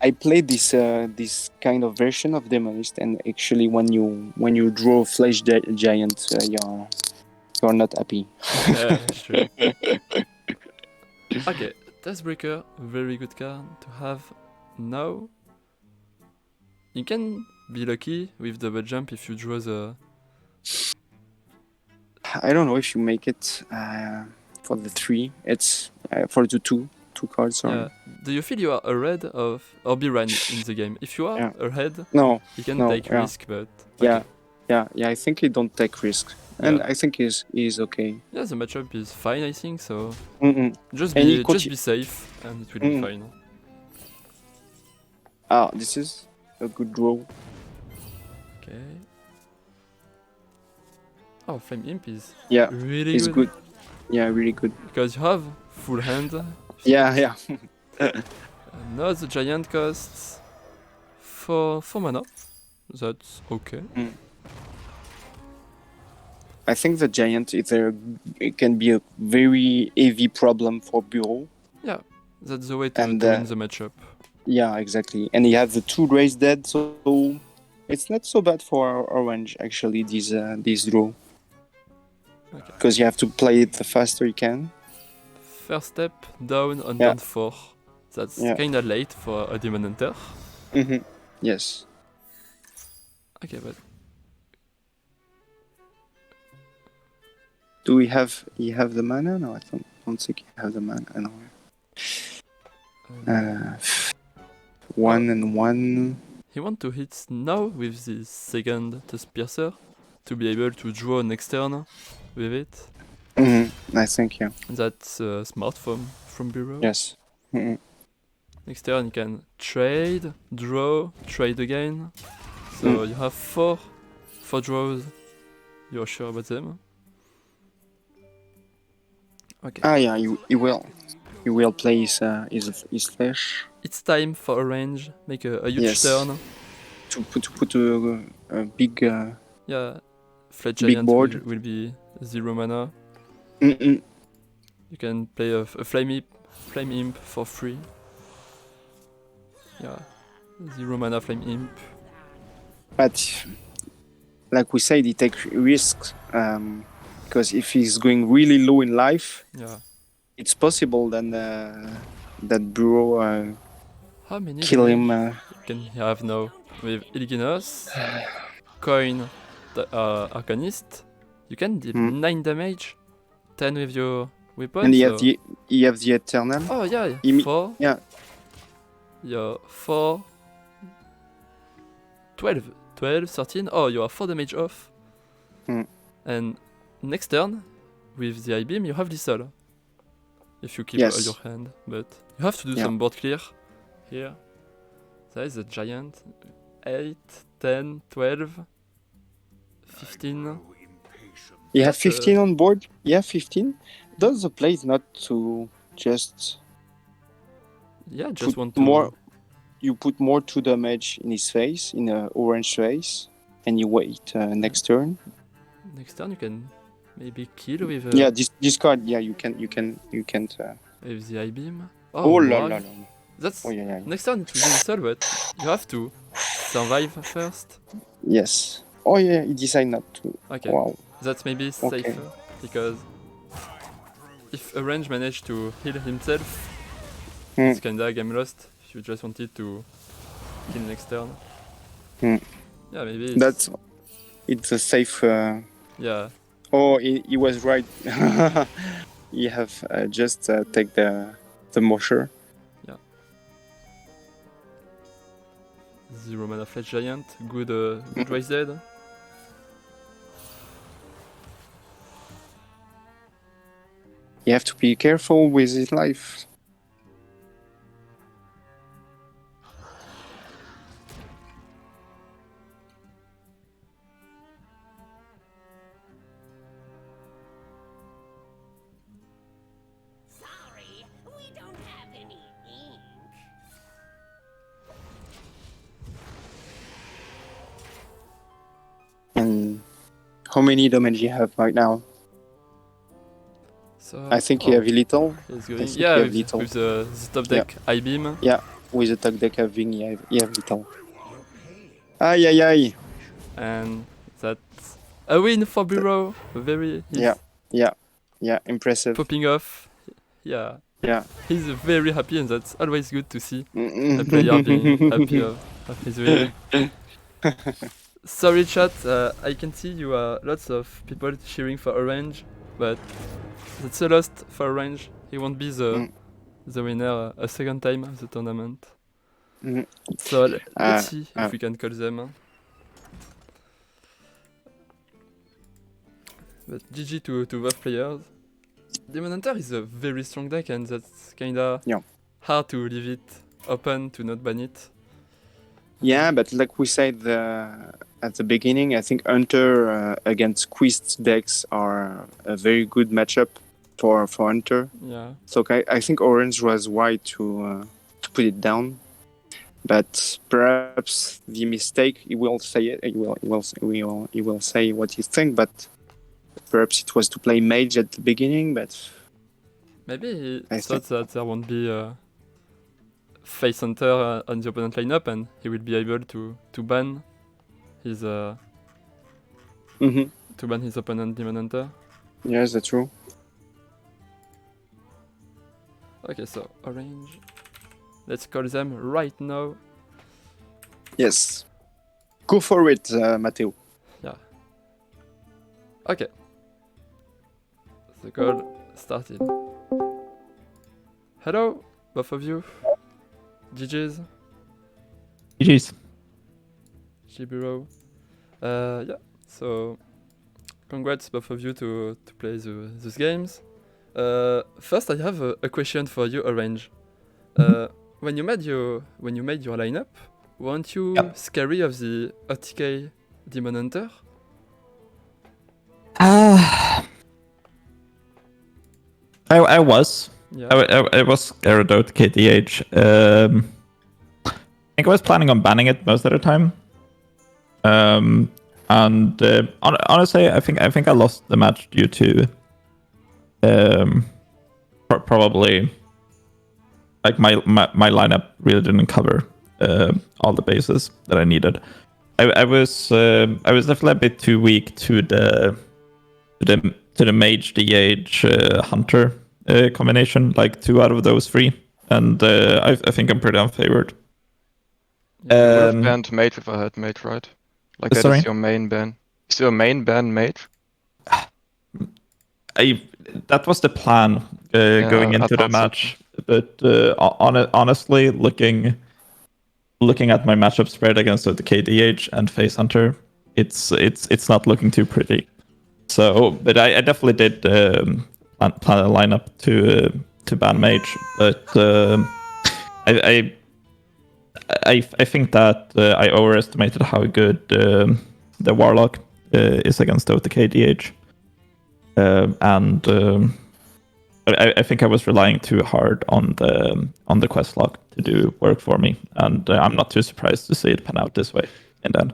I played this kind of version of Demonist, and actually when you draw Flesh Giant, you're not happy. Yeah, sure. Okay, Deathbreaker, very good card to have now. You can be lucky with double jump if you draw the. I don't know if you make it for the 3. It's for the two cards. Sorry. Yeah. Do you feel you are ahead of or behind in the game? If you are Yeah. ahead, No, you can no, take yeah. risk, but Yeah, okay. I think he don't take risks, and Yeah. I think he's okay. Yeah, the matchup is fine, I think. So Mm-mm. just And he be safe, and it will be fine. This is a good draw. Okay. Oh, Flame Imp is Yeah, really it's good. good. Yeah, really good. Because you have full hand. Yeah. And now the giant costs 4 mana. That's okay. I think the giant it can be a very heavy problem for Burr0. Yeah, that's the way to And, win the matchup. Yeah, exactly. And he has the 2 raised dead, so it's not so bad for orange actually. This draw, Okay. because you have to play it the faster you can. First step down on Yeah. turn 4. That's Yeah. kinda late for a Demon Hunter. Yes. Okay, but Do we have? You have the mana? No, I don't think you have the mana. No. 1 and 1. he want to hit now with this second Tusk Piercer to be able to draw next turn with it. I think, yeah. That's smart from Burr0. Yes. Next turn you can trade, draw, trade again. So you have four draws. You're sure about them? Okay. Yeah, he will. He will play his flesh It's time for a range. Make a huge Yes. turn. to put a big. Yeah. Flat Big Giant board. will be 0 mana. Mm-mm. You can play a Flame Imp for free. Yeah. 0 mana Flame Imp. But like we said, he takes risks because if he's going really low in life, Yeah. it's possible then that Burr0 How many kill damage him. can he have now? With Ilginos, Coin, the Arcanist, you can deal 9 damage, 10 with your weapon. And so... he have the Eternal. Oh yeah, Imi- 4. yeah. You're 4. 12, 13. Oh, you are 4 damage off. And next turn, with the I-Beam, you have Lethal. If you keep Yes. your hand. But you have to do Yeah. some board clear here. There is a giant. 8, 10, 12, 15. You have 15 on board? Yeah, 15. Does the play is not to just Yeah, just put want to... more. You put more 2 damage in his face, in a orange face, and you wait next turn. Next turn you can maybe kill with Yeah, this card. Yeah, you can't. with the I-Beam. Oh la wow. la la. That's... Oh yeah. Next turn it will be Lethal, but you have to survive first. Yes. Oh yeah, he decided not to. Okay. Wow. That's maybe safer, because if a range managed to heal himself, it's kinda game lost. If you just wanted to kill next turn. Yeah, maybe it's a safe. Yeah. Oh, he was right. You have just take the Mosher. Yeah. 0 mana Flesh Giant, good Raise Dead. You have to be careful with his life. Sorry, we don't have any ink. And how many damage you have right now? So I think you have little. he's I going. think Yeah, you have with little. the top deck Eye Beam. Yeah, with the tag deck having you have little. Aye, aye, aye. And that's a win for Burr0. Very. He's Yeah, impressive. popping off. Yeah. Yeah. He's very happy, and that's always good to see a player being happy of his win. Sorry, chat. I can see you are lots of people cheering for Orange, but that's a loss for Orange. He won't be the winner a second time of the tournament. Mhm. So let's see if we can call them. But GG to both players. Demon Hunter is a very strong deck, and that's kinda hard to leave it open to not ban it. Yeah, but like we said at the beginning, I think Hunter against Quist decks are a very good matchup for Hunter. Yeah. So I think Orange was right to put it down, but perhaps the mistake he will say it. He will say what he thinks, but perhaps it was to play Mage at the beginning. But maybe he thought that there won't be a Face Hunter on the opponent lineup, and he will be able to ban his to ban his opponent Demon Hunter. Yes, that's true. Okay, so Orange. Let's call them right now. Yes. Go for it, Matteo. Yeah. Okay. The call started. Hello, both of you. GG's. GG's. Burr0. Yeah, so congrats both of you to play those games. First, I have a question for you, Orange. When you made your lineup, weren't you scary of the AtomiK Demon Hunter? I was. Yeah. I was scared about KTH. I think I was planning on banning it most of the time. Honestly, I think I lost the match due to probably like my lineup really didn't cover all the bases that I needed. I was definitely a bit too weak to the mage DH hunter combination, like 2 out of those 3, and I think I'm pretty unfavored. You would have banned mage if I had mage, right? Like that is your main ban. Is your main ban mage? That was the plan going into the match, but honestly, looking at my matchup spread against the KDH and Face Hunter, it's not looking too pretty. So, but I definitely did plan a lineup to ban mage, but I think that I overestimated how good the Warlock is against the KDH. I think I was relying too hard on the quest log to do work for me, and I'm not too surprised to see it pan out this way. And then,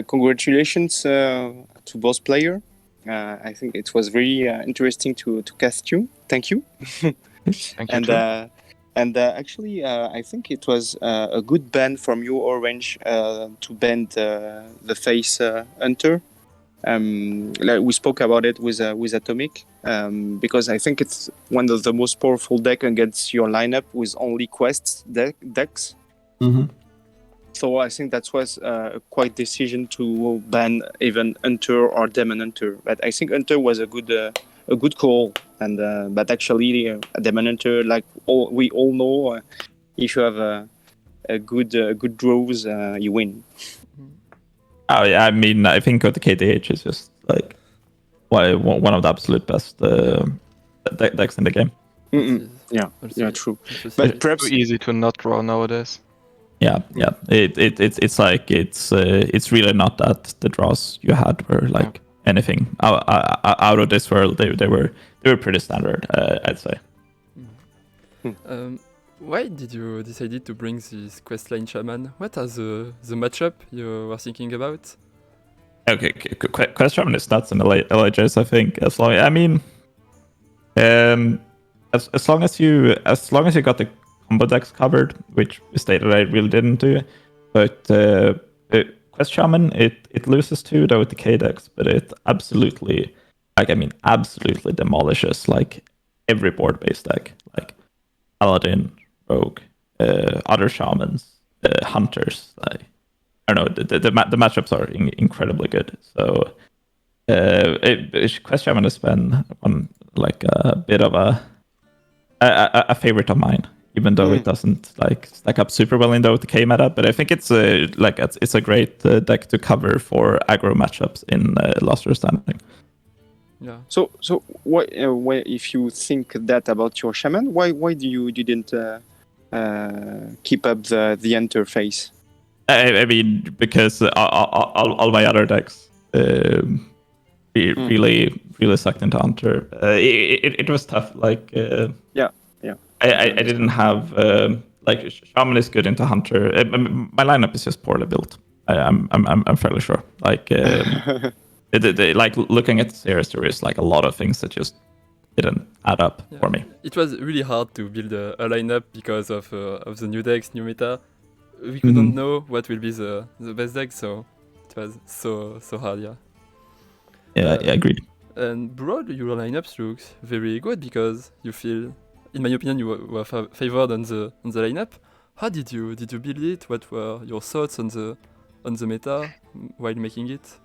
congratulations to both players. I think it was very interesting to cast you. Thank you. Thank you. Actually, I think it was a good ban from you, Orange, to ban the Face Hunter. Like we spoke about it with AtomiK, because I think it's one of the most powerful deck against your lineup with only quests decks. Mm-hmm. So I think that was a quite decision to ban even Hunter or Demon Hunter. But I think Hunter was a good call, and but actually Demon Hunter, like we all know, if you have a good draws, you win. Oh yeah, I mean, I think the KDH is just like one of the absolute best decks in the game. Yeah, true. Also But perhaps Too easy to not draw nowadays. Yeah. It's like it's really not that the draws you had were like anything out of this world. They were pretty standard, I'd say. Why did you decided to bring this questline shaman? What are the matchup you were thinking about? Okay, Quest Shaman is nuts in LHS, I think. As long as you got the combo decks covered, which we stated I really didn't do, but Quest Shaman it loses to the OTK decks, but it absolutely demolishes like every board based deck, like Paladin, Rogue, other shamans, hunters. Like, I don't know, the matchups are incredibly good. So Quest Shaman has been like a bit of a favorite of mine, even though it doesn't like stack up super well in the OTK meta. But I think it's a great deck to cover for aggro matchups in Last Year Standing. Yeah. So what if you think that about your shaman? Why didn't keep up the interface? I mean, because all my other decks really sucked into Hunter. It was tough. Like I didn't have like Shaman is good into Hunter. My lineup is just poorly built. I'm fairly sure. Like like looking at the series, there is like a lot of things that just didn't add up for me. It was really hard to build a lineup because of the new decks, new meta. We couldn't know what will be the best deck, so it was so hard. Yeah, agreed. And Burr0, your lineups looks very good because you feel, in my opinion, you were favored on the lineup. How did you build it? What were your thoughts on the meta while making it?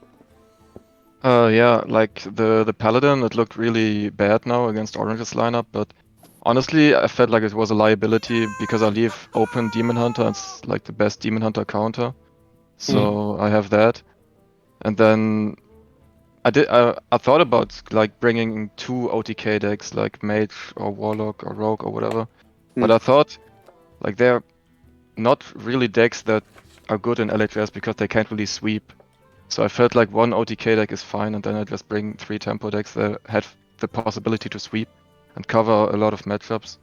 Like the Paladin, it looked really bad now against Orange's lineup, but honestly, I felt like it was a liability because I leave open Demon Hunter. It's like the best Demon Hunter counter, so I have that. And then I thought about like bringing 2 OTK decks like Mage or Warlock or Rogue or whatever, but I thought like they're not really decks that are good in LHS because they can't really sweep. So I felt like 1 OTK deck is fine, and then I just bring 3 tempo decks that have the possibility to sweep and cover a lot of matchups.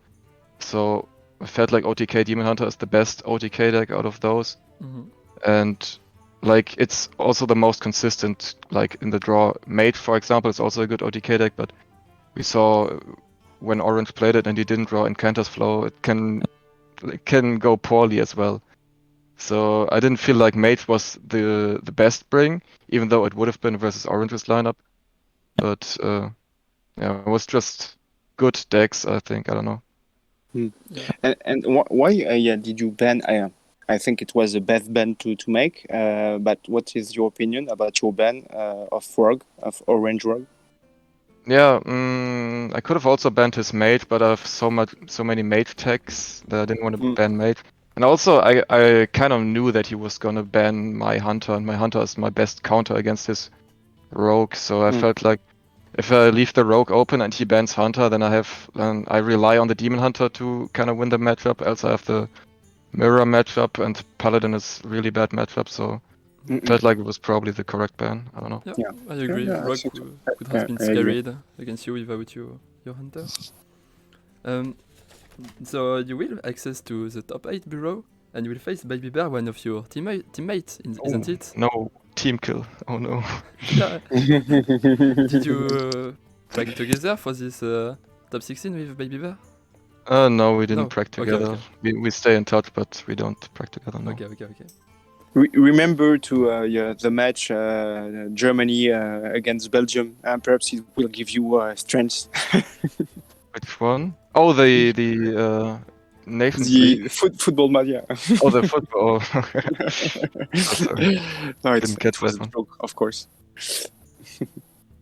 So I felt like OTK Demon Hunter is the best OTK deck out of those. And like it's also the most consistent like in the draw. Mage, for example, is also a good OTK deck, but we saw when Orange played it and he didn't draw Incanter's Flow, it can go poorly as well. So I didn't feel like Mage was the best bring, even though it would have been versus Orange's lineup. But it was just good decks, I think. I don't know. And why did you ban? I think it was a bad ban to make. But what is your opinion about your ban of Orange Rogue? Yeah, I could have also banned his Mage, but I have so many Mage tags that I didn't want to ban Mage. And also, I kind of knew that he was gonna ban my Hunter, and my Hunter is my best counter against his Rogue. So I felt like if I leave the Rogue open and he bans Hunter, then I rely on the Demon Hunter to kind of win the matchup. Else I have the Mirror matchup, and Paladin is really bad matchup. So felt like it was probably the correct ban. I don't know. Yeah, I agree. Yeah, Rogue could have been scaried against you without your Hunter. So you will have access to the top 8 Burr0, and you will face Baby Bear, one of your teammates, isn't it? No, team kill. Oh no. Yeah. Did you track together for this top 16 with Baby Bear? No, we didn't prac together. Okay. We stay in touch, but we don't prac together. No. Okay. Remember to the match Germany against Belgium, and perhaps it will give you strength. Which one? Oh, the Nations League. Football match, yeah. Oh, the football. Oh, sorry. No, Didn't catch was that a joke, of course.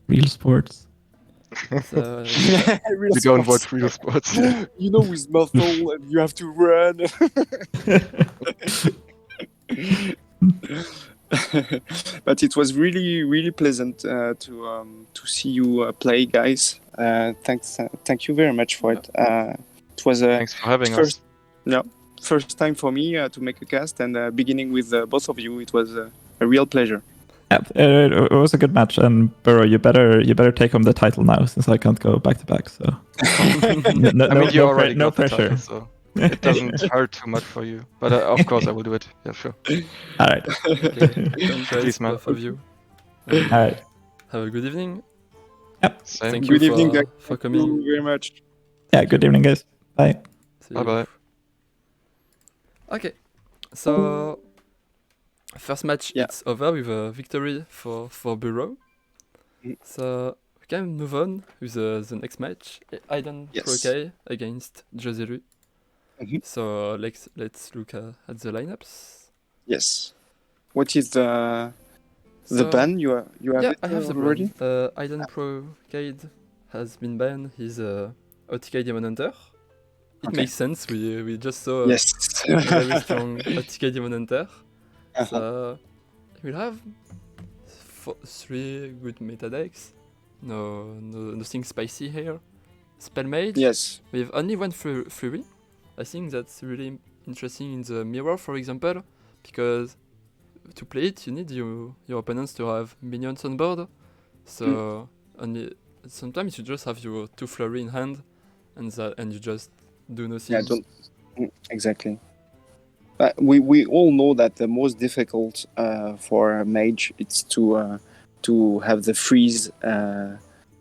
Real sports. So, We don't watch real sports. You know, with muscle and you have to run. But it was really pleasant to see you play, guys. Thank you very much for it. It was a Thanks for having first, us. no, first time for me to make a cast, and beginning with both of you, it was a real pleasure. Yeah, it was a good match, and Burr0, you better take home the title now, since I can't go back to back. So I mean, you already no got the pressure. title, so it doesn't hurt too much for you. But of course, I will do it. Yeah, sure. All right. Okay, thanks guys, Please, man. both of you. And All right. have a good evening. Same. Thank you Good evening, guys. for Thank coming. you very much. Yeah. Good evening, guys. Bye. See you. Bye-bye. Okay, so first match Yeah. it's over with a victory for Burr0. Mm. So we can move on with the next match. IdanProk against Jozelui. Mhm. So let's look at the lineups. Yes. What is the So, ban? You have yeah, it I have the already? ban. IdanProk has been banned. He's AtomiK Demon Hunter. It Okay. makes sense. We just saw Yes. a very strong AtomiK Demon Hunter. Uh-huh. So we'll have 3 good meta decks. Nothing spicy here. Spell Mage Yes. with only one Fury. I think that's really interesting in the mirror, for example, because to play it you need your opponents to have minions on board. So only sometimes you just have your 2 Flurry in hand, and you just do nothing. Yeah. Exactly. We all know that the most difficult for a mage it's to have the freeze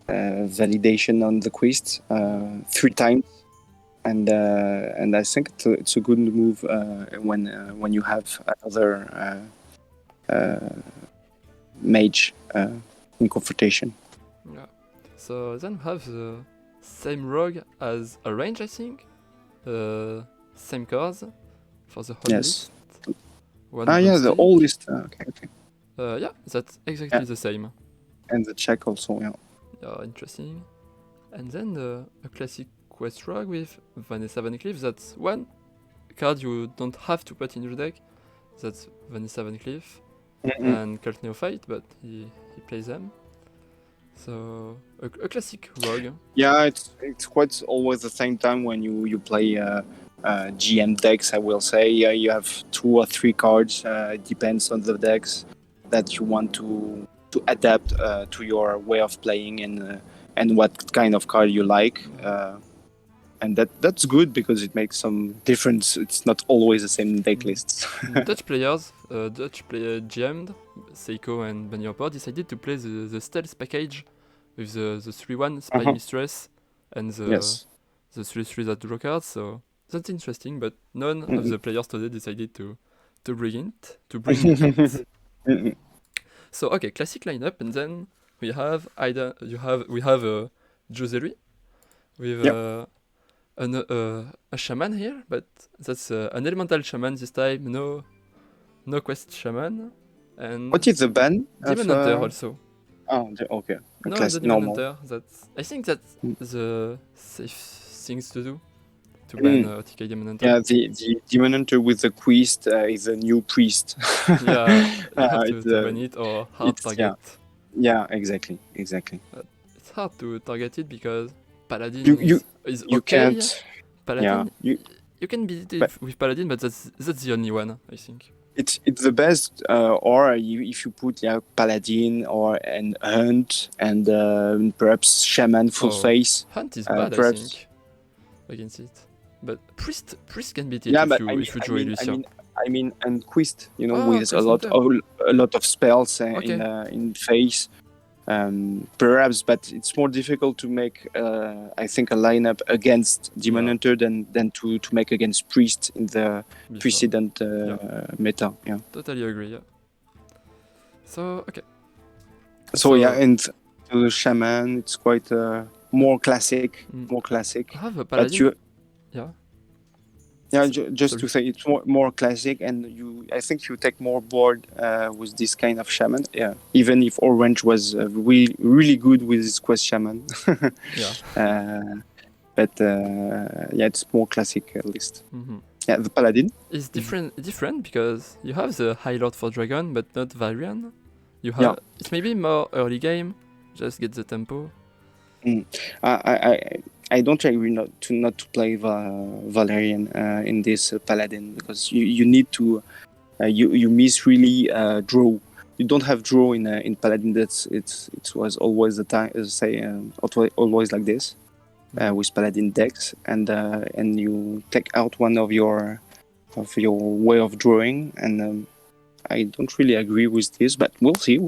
validation on the quest 3 times, and I think it's a good move when you have another mage in confrontation. Yeah. So then we have the same rogue as a range, I think. Same cards for the whole Yes. list. One Yeah, the Broomstick. old list. Okay. Yeah, that's exactly Yeah. the same. And the check also. Yeah. Yeah, interesting. And then a classic quest rogue with Vanessa Van Cleef. That's one card you don't have to put in your deck. That's Vanessa Van Cleef and Cult Neophyte, but he plays them. So a classic rogue. Yeah, it's quite always the same time when you play GM decks. I will say you have 2 or 3 cards. It depends on the decks that you want to adapt to your way of playing and what kind of card you like. And that's good because it makes some difference. It's not always the same deck lists. Dutch players, GM'd, Seiko and Bannerport decided to play the stealth package with the 3-1 Spy Mistress and the Yes. the 3-3 that draw cards. So that's interesting, but none of the players today decided to bring it. So okay, classic lineup, and then we have Jozelui with a shaman here, but that's an elemental shaman this time. No quest shaman, and What is the ban? Demon Hunter also. Oh, okay. A No, classic the Demon normal. Hunter. I think that's the safe things to do to ban TK Demon Hunter. Yeah, the Demon Hunter with the quest is a new priest. Yeah, you have to it's, ban it or hard it's- target. Yeah, exactly. It's hard to target it because Paladin You is you okay. can't. Paladin, Yeah, you can beat it But- with Paladin, but that's the only one, I think. it's the best. If you put Paladin or an Hunt and perhaps Shaman full Oh, face. Hunt is bad, I perhaps- think, against it. But Priest can beat it Yeah, if but you draw Illusion. I mean, and quest. You know, Ah, with Quest Hunter. a lot of spells Okay. in face. Perhaps, but it's more difficult to make. I think a lineup against Demon Yeah. Hunter than to make against Priest in the Before. precedent meta. Yeah. Totally agree, yeah. So, okay. So yeah, and the Shaman, it's quite more classic. Mm. More classic. I have a But Paladin. Yeah. Yeah, just to say, it's more classic, and I think you take more board with this kind of shaman. Yeah, even if Orange was really good with his quest shaman. Yeah. But yeah, it's more classic list. Mhm. Yeah, the Paladin. is different because you have the High Lord for Dragon, but not Varian. You have it's maybe more early game. Just get the tempo. I don't agree not to play Valerian in this Paladin because you need to you miss really draw. You don't have draw in Paladin. It was always the time always like this with Paladin decks, and you take out one of your way of drawing, and I don't really agree with this, but we'll see.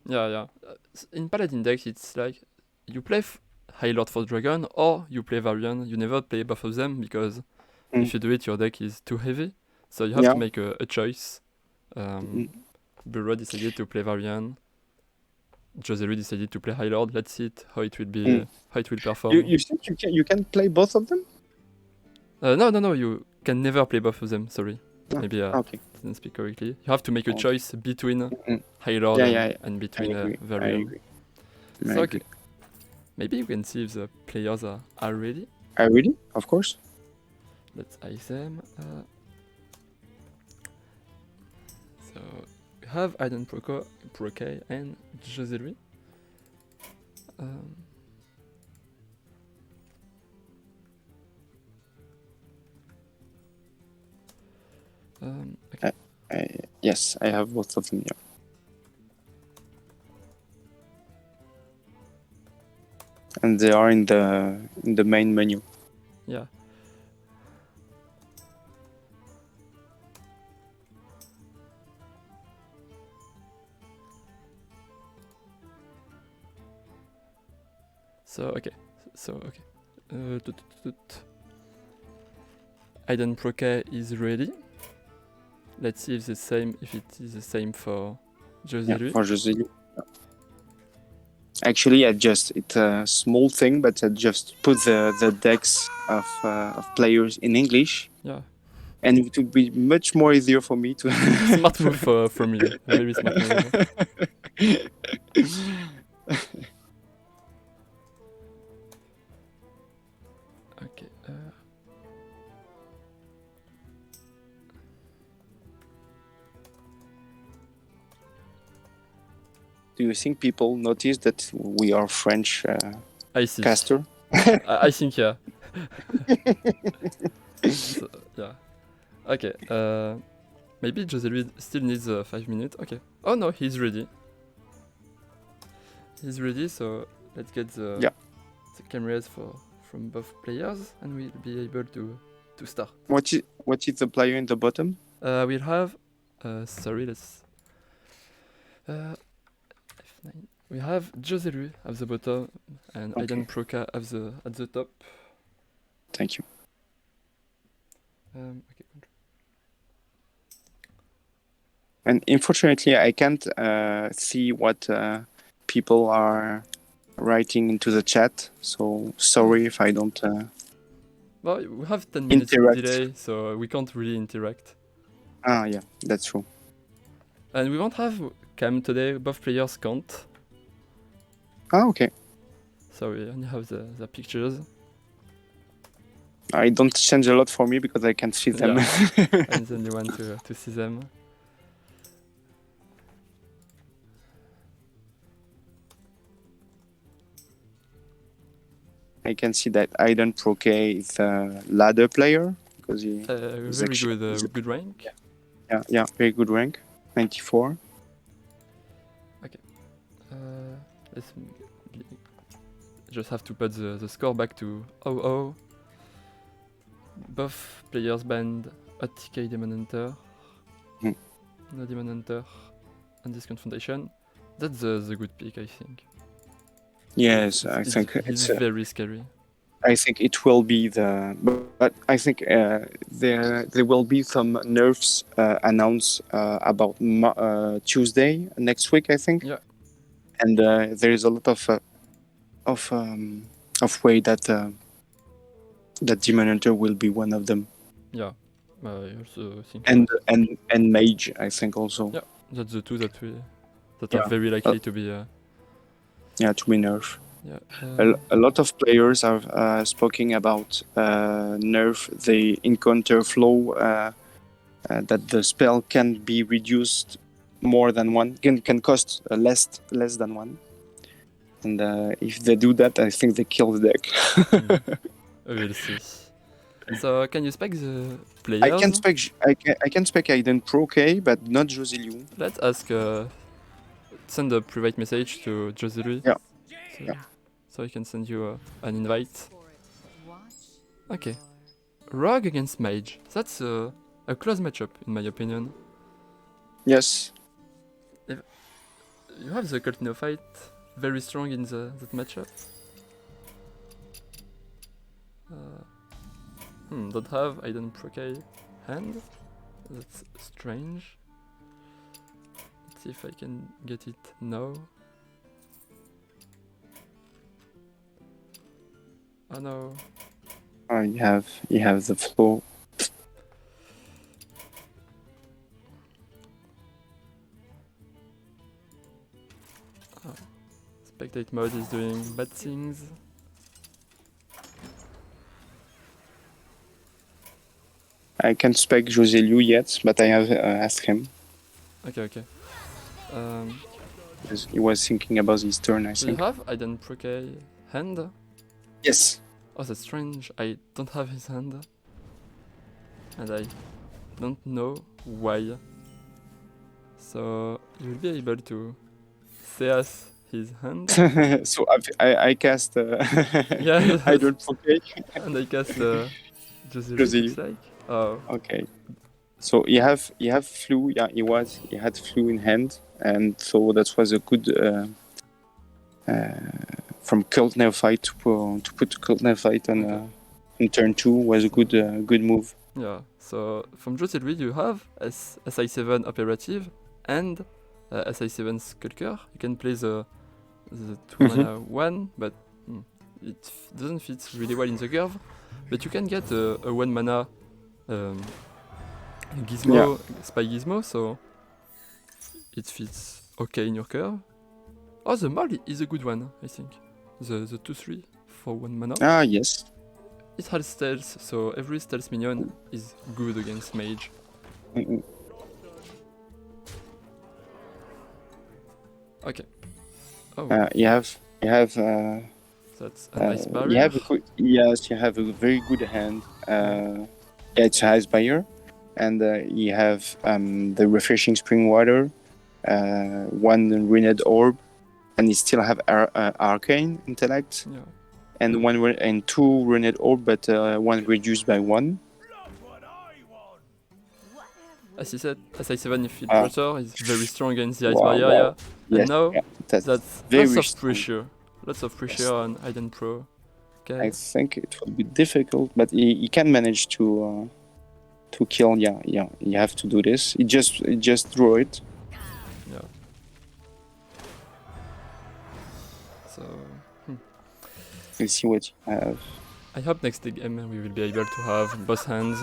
Yeah. In Paladin decks, it's like you play High Lord for Dragon or you play Varian. You never play both of them because if you do it, your deck is too heavy. So you have to make a choice. Burr0 decided to play Varian. Jozelui decided to play High Lord. Let's see how it will be, how it will perform. You think you can play both of them? No. You can never play both of them. Sorry, maybe okay. didn't speak correctly. You have to make a choice between High Lord and between Varian. So okay. Maybe you can see if the players are ready. Are ready? Of course. Let's ice them. So we have IdanProk and Jozelui. Okay. Yes, I have both of them. Yeah. And they are in the main menu. Yeah. So okay. IdanProk is ready. Let's see if it is the same for Jozelui. Yeah, for Jozelui. Actually, it's a small thing, but I just put the decks of players in English. Yeah. And it would be much more easier for me to. Smart move from you. Very smart move. Okay. Do you think people notice that we are French I see. caster? I think yeah. So, yeah. Okay. Maybe Jozelui still needs 5 minutes. Okay. Oh no, he's ready. He's ready. So let's get the cameras from both players, and we'll be able to start. What is the player in the bottom? We'll have. Sorry, let's. F9. We have Jozelui at the bottom and IdanProk at the top. Thank you. Okay. And unfortunately, I can't see what people are writing into the chat. So sorry if I don't. Well, we have 10 minutes delay, so we can't really interact. Yeah, that's true. And we won't have cam today. Both players can't. Okay. So we only have the pictures. It don't change a lot for me because I can see them. Yeah. I'm the only one to see them. I can see that IdanProk is a ladder player because he very good rank. Yeah, very good rank, 94. Okay. Let's just have to put the score back to 0-0. Both players banned AtomiK Demon Hunter. No Demon Hunter on this confrontation. That's the good pick, I think. Yes, I think it's very scary. I think it will be but I think there will be some nerfs announced about Tuesday next week, I think. Yeah. And there is a lot of way that Demon Hunter will be one of them. Yeah, I also think. And Mage, I think also. Yeah, that's the two that are very likely to be. To be nerfed. Yeah. A lot of players are speaking about nerf the encounter flow, that the spell can be reduced more than one, can cost less than one. And if they do that, I think they kill the deck. We'll see. So can you spec the I players? can spec IdanProk, but not Jozelui. Let's ask. Send a private message to Jozelui. Yeah. So, Yeah. so he can send you an invite. For it. Watch Okay. your Rogue against Mage. That's a close matchup in my opinion. Yes. You have the Cult Neophyte very strong in that matchup. Don't have IdanProk hand. That's strange. Let's see if I can get it now. Oh no. You have the flow. Spectate mode is doing bad things. I can't spec Jozelui yet, but I have asked him. Okay. Because he was thinking about his turn, I Do you think. have IdanProk hand? Yes. Oh, that's strange. I don't have his hand. And I don't know why. So you'll be able to say us his hand. So I cast Yeah. IdanProk. And I cast Jozelui, Jozelui. looks like. Oh, Okay. So you have flu. Yeah, he had flu in hand, and so that was a good from Cult Neophyte to put Cult Neophyte on in turn 2 was a good move. yeah. So from Jozelui you have SI7 Operative and SI7 Skulker. You can play the 2 mana 1, but it doesn't fit really well in the curve. But you can get a 1 mana Gizmo, Spy Gizmo, so it fits okay in your curve. Oh, the Maul is a good one, I think. The 2/3 for 1 mana. Ah, yes. It has stealth, so every stealth minion is good against Mage. Mm-mm. Okay. Oh, You have that's a nice barrier. you have a very good hand. It has Buyer, and you have the Refreshing Spring Water, one Ruined Orb, and you still have Arcane Intellect, Yeah. and two Ruined Orb, but one reduced by 1. As I said, SI7 Infiltrator is very strong against the Ice Wow, Barrier, wow. yeah. Yes, And now, yeah, that's very lots of strong. pressure. Lots of pressure on IdanProk. I Okay. think it will be difficult, but he can manage to kill. Yeah. You have to do this. He just draw it. Yeah. So, We'll see what you have. I hope next game we will be able to have both hands.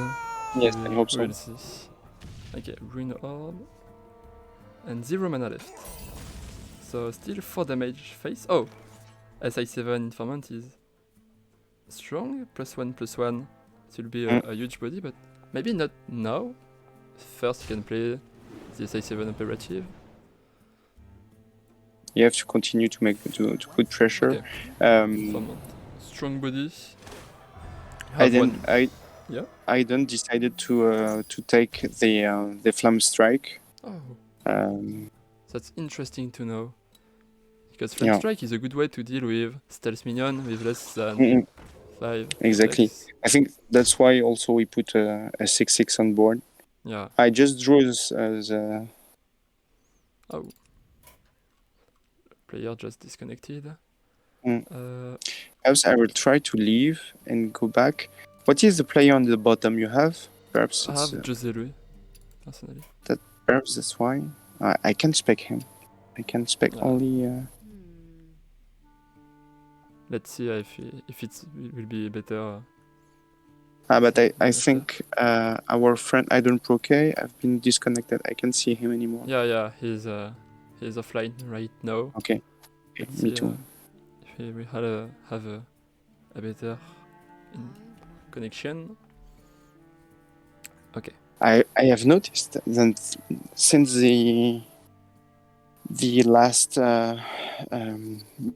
Yes, I hope so. We'll see. Okay, Ruin Orb. And 0 mana left. So still 4 damage face. Oh! SI7 Informant is strong. +1/+1. It will be a huge body, but maybe not now. First you can play the SI7 Operative. You have to continue to put pressure. Okay. Informant. Strong body. I don't decided to take the Flam Strike. Oh, that's interesting to know. Because Flame Strike is a good way to deal with stealth minion with less than 5. Exactly. attacks. I think that's why also we put a 6/6 on board. Yeah. I just drew the. Oh. Player just disconnected. Perhaps I will try to leave and go back. What is the player on the bottom you have? Perhaps I it's, have Jozelui, personally. perhaps that's why. I can spec him. I can spec only. Let's see if it will be better. But I think our friend IdanProk have been disconnected. I can't see him anymore. Yeah, he's offline right now. Okay. Let's Me see, too. if we had have a better connection. Okay. I have noticed that since the last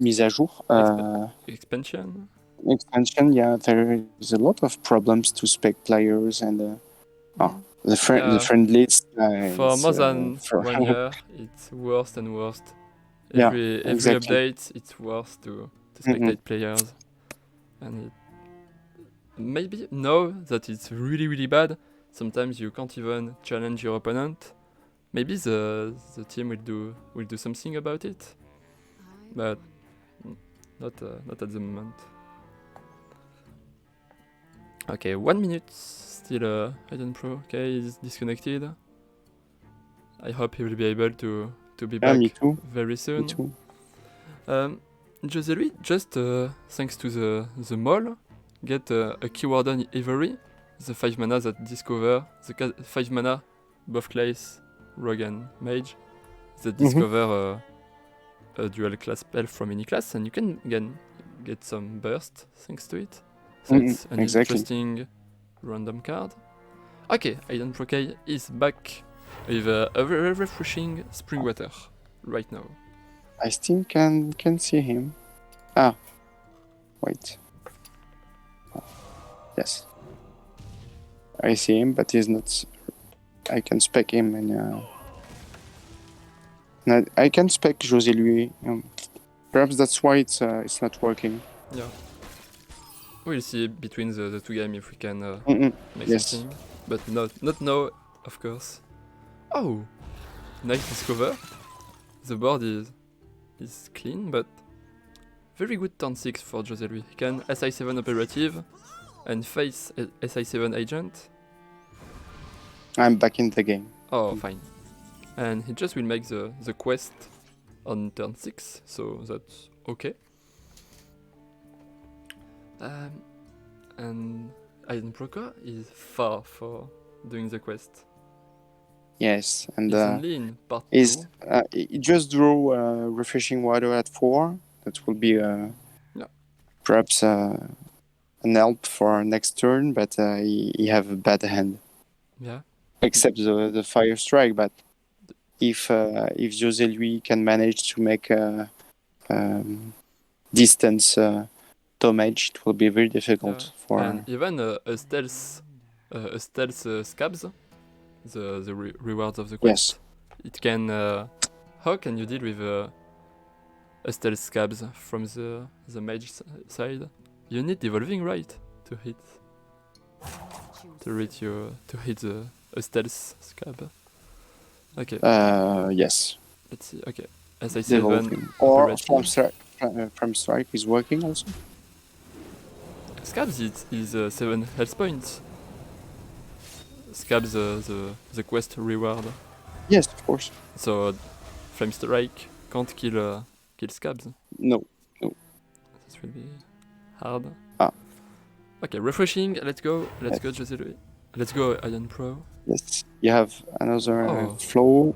mise à jour Expansion. expansion, yeah, there is a lot of problems to spec players and the Yeah. friend list. For it's, more than for 1 year, it's worse and worse. Yeah, Every exactly. update, it's worse to spectate players, and it, maybe know that it's really bad. Sometimes you can't even challenge your opponent. Maybe the team will do something about it, but not at the moment. Okay, 1 minute still. IdanProk, okay, is disconnected. I hope he will be able to be back me too. very soon. Me too. Jozelui, just thanks to the mall, get a keyword on Ivory, the 5 mana that discover, the 5 mana buff class rogue and mage that discover a dual class spell from any class, and you can again get some burst thanks to it. So it's an interesting random card. Okay, IdanProk is back with a very refreshing spring water right now. I still can see him. Ah, wait. Yes, I see him, but he's not. I can spec him and I can spec Jozelui. Perhaps that's why it's not working. Yeah. We'll see between the two games if we can make something. But not now, of course. Oh! Nice discover. The board is clean, but very good turn 6 for Jozelui. He can SI7 operative and face SI7 agent. I'm back in the game. Oh, fine. And he just will make the quest on turn 6, so that's okay. And IdanProk is far for doing the quest. Yes, and It's only in part 2. he just drew refreshing water at 4. That will be perhaps an help for next turn, but he have a bad hand. Yeah. Except the fire strike, but if Jozelui can manage to make distance damage, it will be very difficult for. And even a stealth scabs, the rewards of the quest. Yes. It can. How can you deal with a stealth scabs from the mage side? You need evolving, right, to hit a stealth scab. Okay. Yes. Let's see. Okay. SI7 or from strike is working also. Scabs is 7 health points. Scabs the quest reward. Yes, of course. So flame strike can't kill scabs. No. This will be hard. Okay, refreshing. Let's go, Jozelui. Let's go, IdanProk. Yes, you have another flow.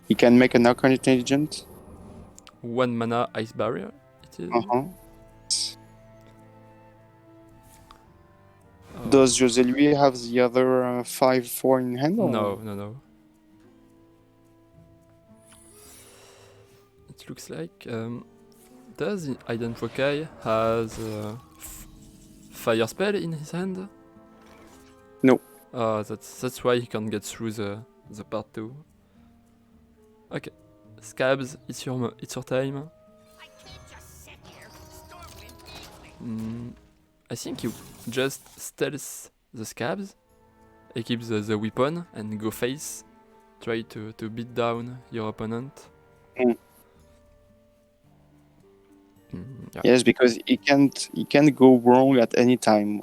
You can make an Arcanite Agent. 1 mana ice barrier. It is. Does Jozelui have the other 5/4 in hand? Or? No. It looks like. Does IdanProk has fire spell in his hand? No. That's why he can't get through the part 2. Okay, Scabs, it's your time. I think you just stealth the Scabs, equip the weapon, and go face. Try to beat down your opponent. Yeah. Yes, because he can't go wrong at any time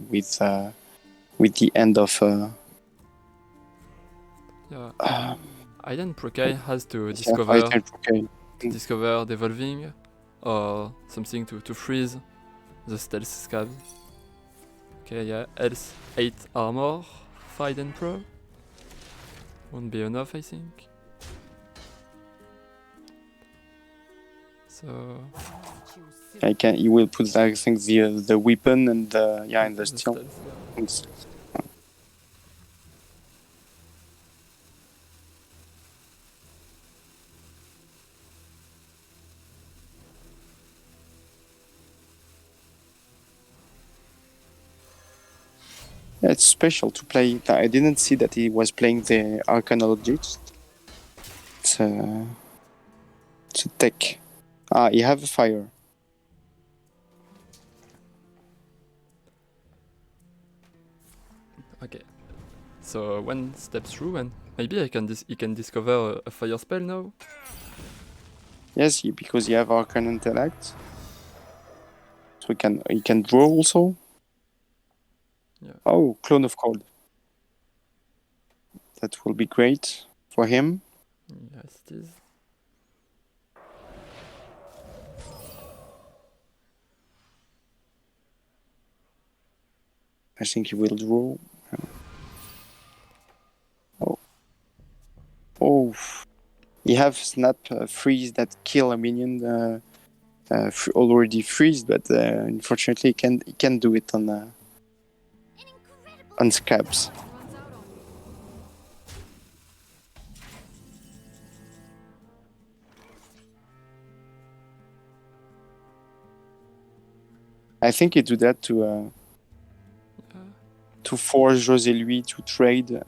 with the end of. IdanProk has to discover devolving or something to freeze the stealth scab. Okay, yeah, else 8 armor for IdanProk. Won't be enough, I think. So He will put, I think, the weapon and and the steel. stealth, yeah. It's- Yeah, it's special to play. I didn't see that he was playing the Arcanologist. It's a tech. Ah, he have a fire. Okay. So one steps through and maybe he can discover a fire spell now. Yes, because he have Arcane Intellect. So he can draw also. Yeah. Oh, Clone of Cold. That will be great for him. Yes, it is. I think he will draw. Oh, he have snap freeze that kill a minion already freeze, but unfortunately he can do it on scabs. I think he do that to force Joselui to trade.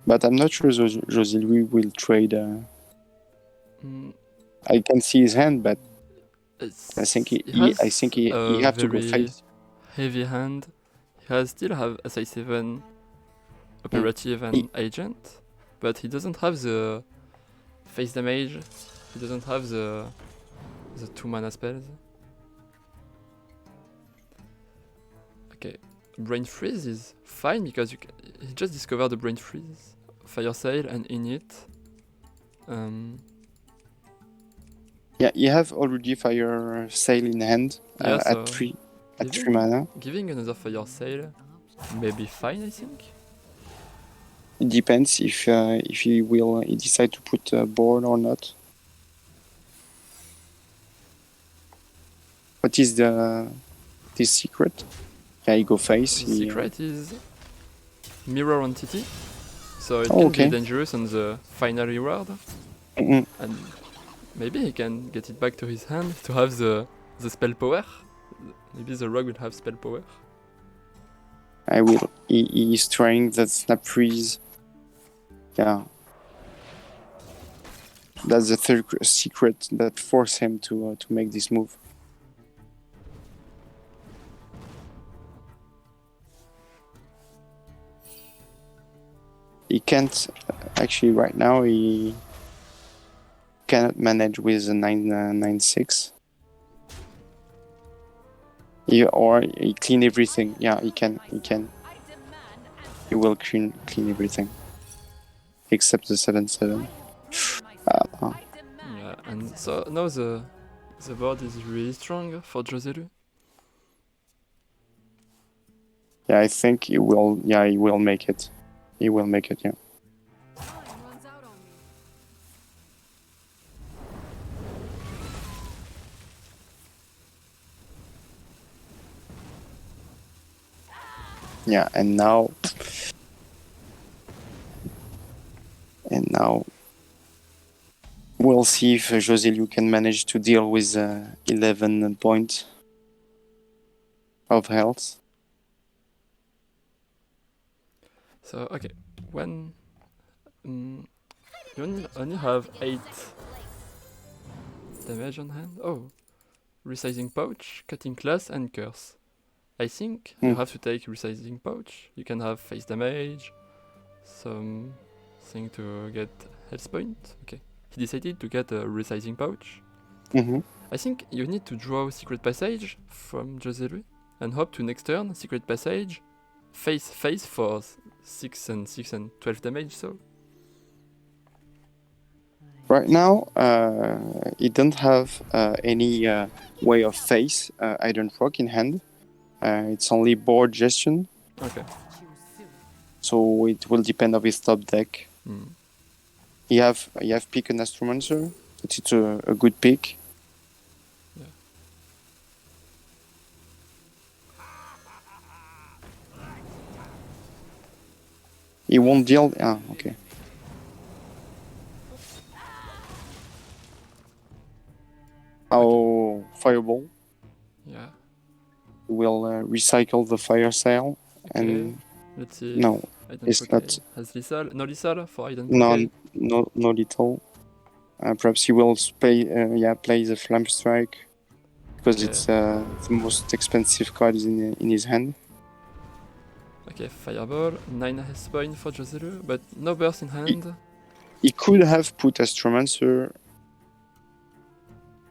But I'm not sure Joselui will trade. Mm, I can see his hand, but I think he has he a have to go very face. heavy hand. He still have SI7 operative and agent, but he doesn't have the face damage. He doesn't have the 2 mana spells. Okay, Brain Freeze is fine because he just discovered the Brain Freeze, Fire Sail and Init. Yeah, you have already Fire Sail in hand Yeah, so at 3 giving- mana. Giving another Fire Sail may be fine, I think. It depends if he decide to put a board or not. What is this secret? Yeah, he go face. The secret is Mirror Entity, so it Oh, can okay. be dangerous on the final reward, Mm-mm. and maybe he can get it back to his hand to have the spell power. Maybe the rogue will have spell power. I will. He is trying that snap freeze. Yeah. That's the third secret that force him to make this move. He can't actually right now. He cannot manage with a 9/6. Or he clean everything. Yeah, he can. He can. He will clean everything except the 7/7. Yeah, and so now the board is really strong for Jozelui. Yeah, I think he will. Yeah, he will make it. He will make it. Yeah. Yeah, and now we'll see if Joselou can manage to deal with 11 points of health. So okay, when you only have 8 damage on hand. Oh, resizing pouch, cutting class, and curse. I think you have to take resizing pouch. You can have face damage, something to get health point. Okay, he decided to get a resizing pouch. Mm-hmm. I think you need to draw secret passage from Jozelui and hope to next turn secret passage face for 6 and 12 damage. So right now, he don't have any way of face IdanProk in hand. It's only board gestion. okay. So it will depend on his top deck. Mm. You have pick an Astromancer. but it's a good pick. Yeah. He won't deal. Okay. Oh, fireball. Yeah. We'll recycle the fire cell, Okay. and Let's see. no, it's IdanProk not. has lethal. No lethal for No, IdanProk. no little. Perhaps he will play the Flame Strike because Okay. it's the most expensive card in his hand. Okay, fireball. 9 health point for Jozelui, but no burst in hand. He could have put Astromancer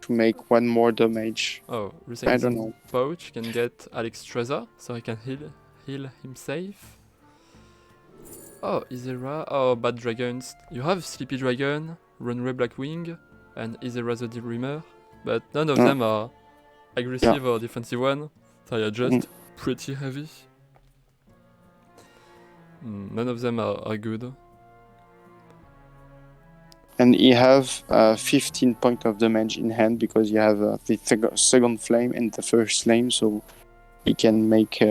to make one more damage. Oh, I don't recycling know. pouch can get Alex Trezor, so he can heal him safe. Oh, Izera. Oh, bad dragons. You have Sleepy Dragon, Runway Blackwing, and Izera the Dreamer, but none of No. them are aggressive or defensive one. So yeah, just pretty heavy. None of them are good. And he have 15 points of damage in hand because you have the second flame and the first flame, so he can make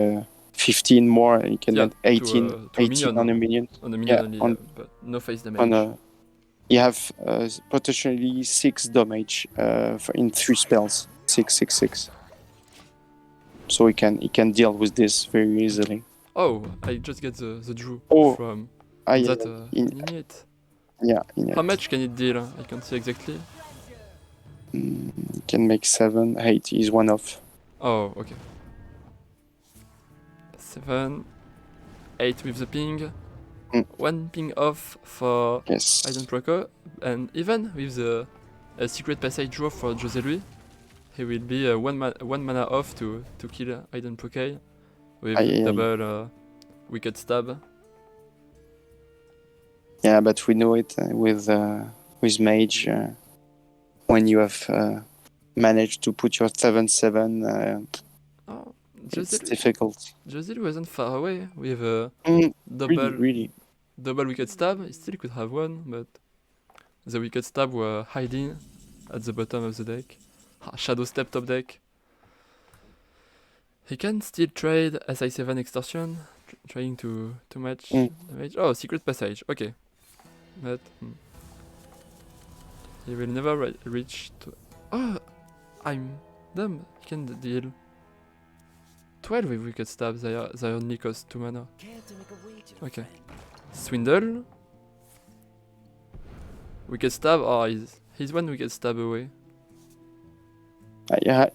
15 more. He can add 18, to 18 minion, on a minion. On the minion Yeah, only, but no face damage. You have potentially 6 damage in 3 spells. 6. So he can deal with this very easily. Oh, I just get the drew from yeah, that innate. How much can it deal? I can't see exactly. Can make 7, 8 is one off. Oh, okay. 7, 8 with the ping. 1 ping off for IdanProk, and even with the secret passage draw for Jozelui, he will be one mana off to kill IdanProk with double wicked stab. Yeah, but we know it with mage when you have managed to put your 7/7. It's difficult. Jozelui wasn't far away with a double wicked stab. He still could have one, but the wicked stab were hiding at the bottom of the deck. Shadow Step top deck. He can still trade SI7 extortion, trying to match damage. Oh, secret passage. Okay, but he will never reach to. Oh, I'm dumb. He can deal 12 with wicked stab. They only cost 2 mana. Okay. Swindle. Wicked stab. Oh, he's one wicked stab away.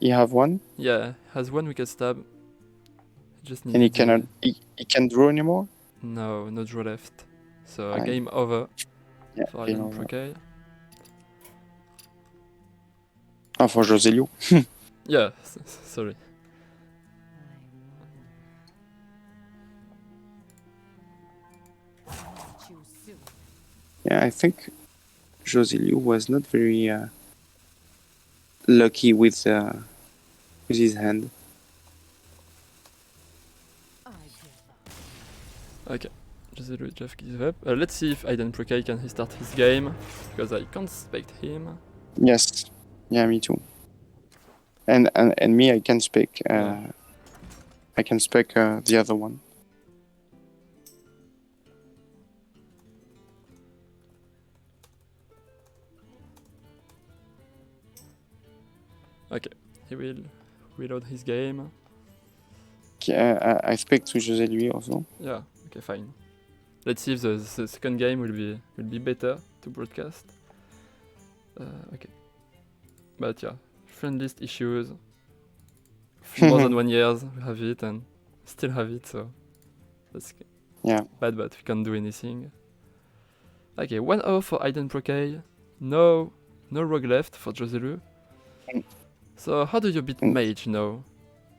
You have one? Yeah, has one wicked stab. Just and he cannot. He can't draw anymore? No draw left. So game over for IdanProk. For Jozelui. Yeah, sorry. Yeah, I think Jozelui was not very lucky with his hand. Okay, Jozelui just gives up. Let's see if IdanProk can restart his game, because I can't expect him. Yes, yeah, me too. And me, I can spec. I can spec the other one. Okay, he will reload his game. I spec to Jozelui also. Yeah, okay, fine. Let's see if the second game will be better to broadcast. Okay. But yeah, friend list issues. More than 1 year we have it and still have it, so that's bad, but we can't do anything. Okay, 1-0 for IdanProk. No rogue left for Jozelui. So how do you beat mage now?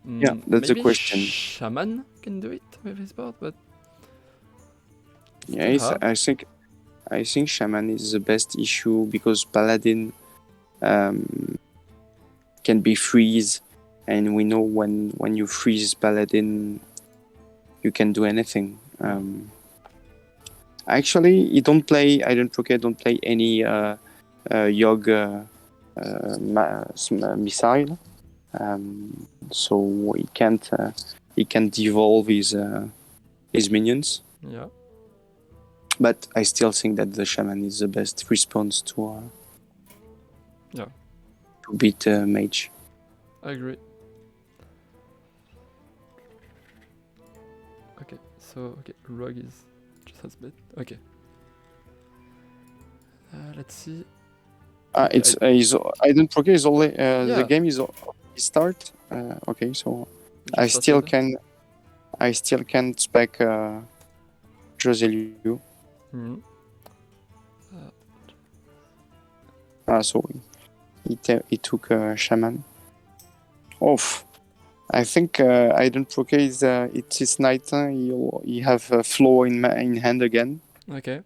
Yeah, that's the question. Shaman can do it with his board, but yeah, I think Shaman is the best issue because Paladin can be freeze, and we know when you freeze Paladin, you can do anything. Actually, IdanProk don't play any Yogg missile. So he can't devolve his minions. Yeah. But I still think that the shaman is the best response to beat mage. I agree. Okay, so Rogue is just as bad. Okay. Let's see. It's IdanProk is only the Yeah. game is start. Okay, so Just I still started. can spec Jozelui. Mhm. So he took shaman. I think IdanProk is it's his night. He have flow in hand again. Okay.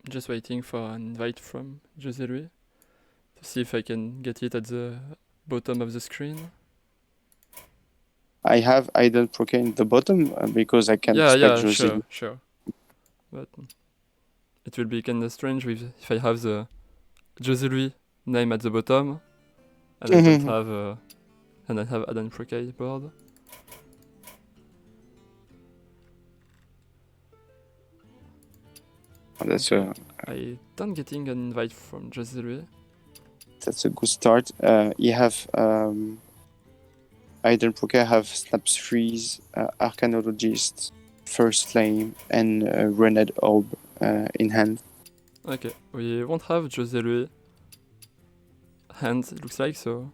Just waiting for an invite from Jozelui to see if I can get it at the bottom of the screen. I have IdanProk in the bottom because I can spec Jozelui. Sure. But it will be kind of strange if I have the Jozelui name at the bottom and I don't have and I have IdanProk board. That's I don't getting an invite from Jozelui. that's a good start. You have IdanProk have Snaps Freeze, Arcanologist, First Flame, and Rened Orb in hand. Okay, we won't have Jozelui hands, it looks like, so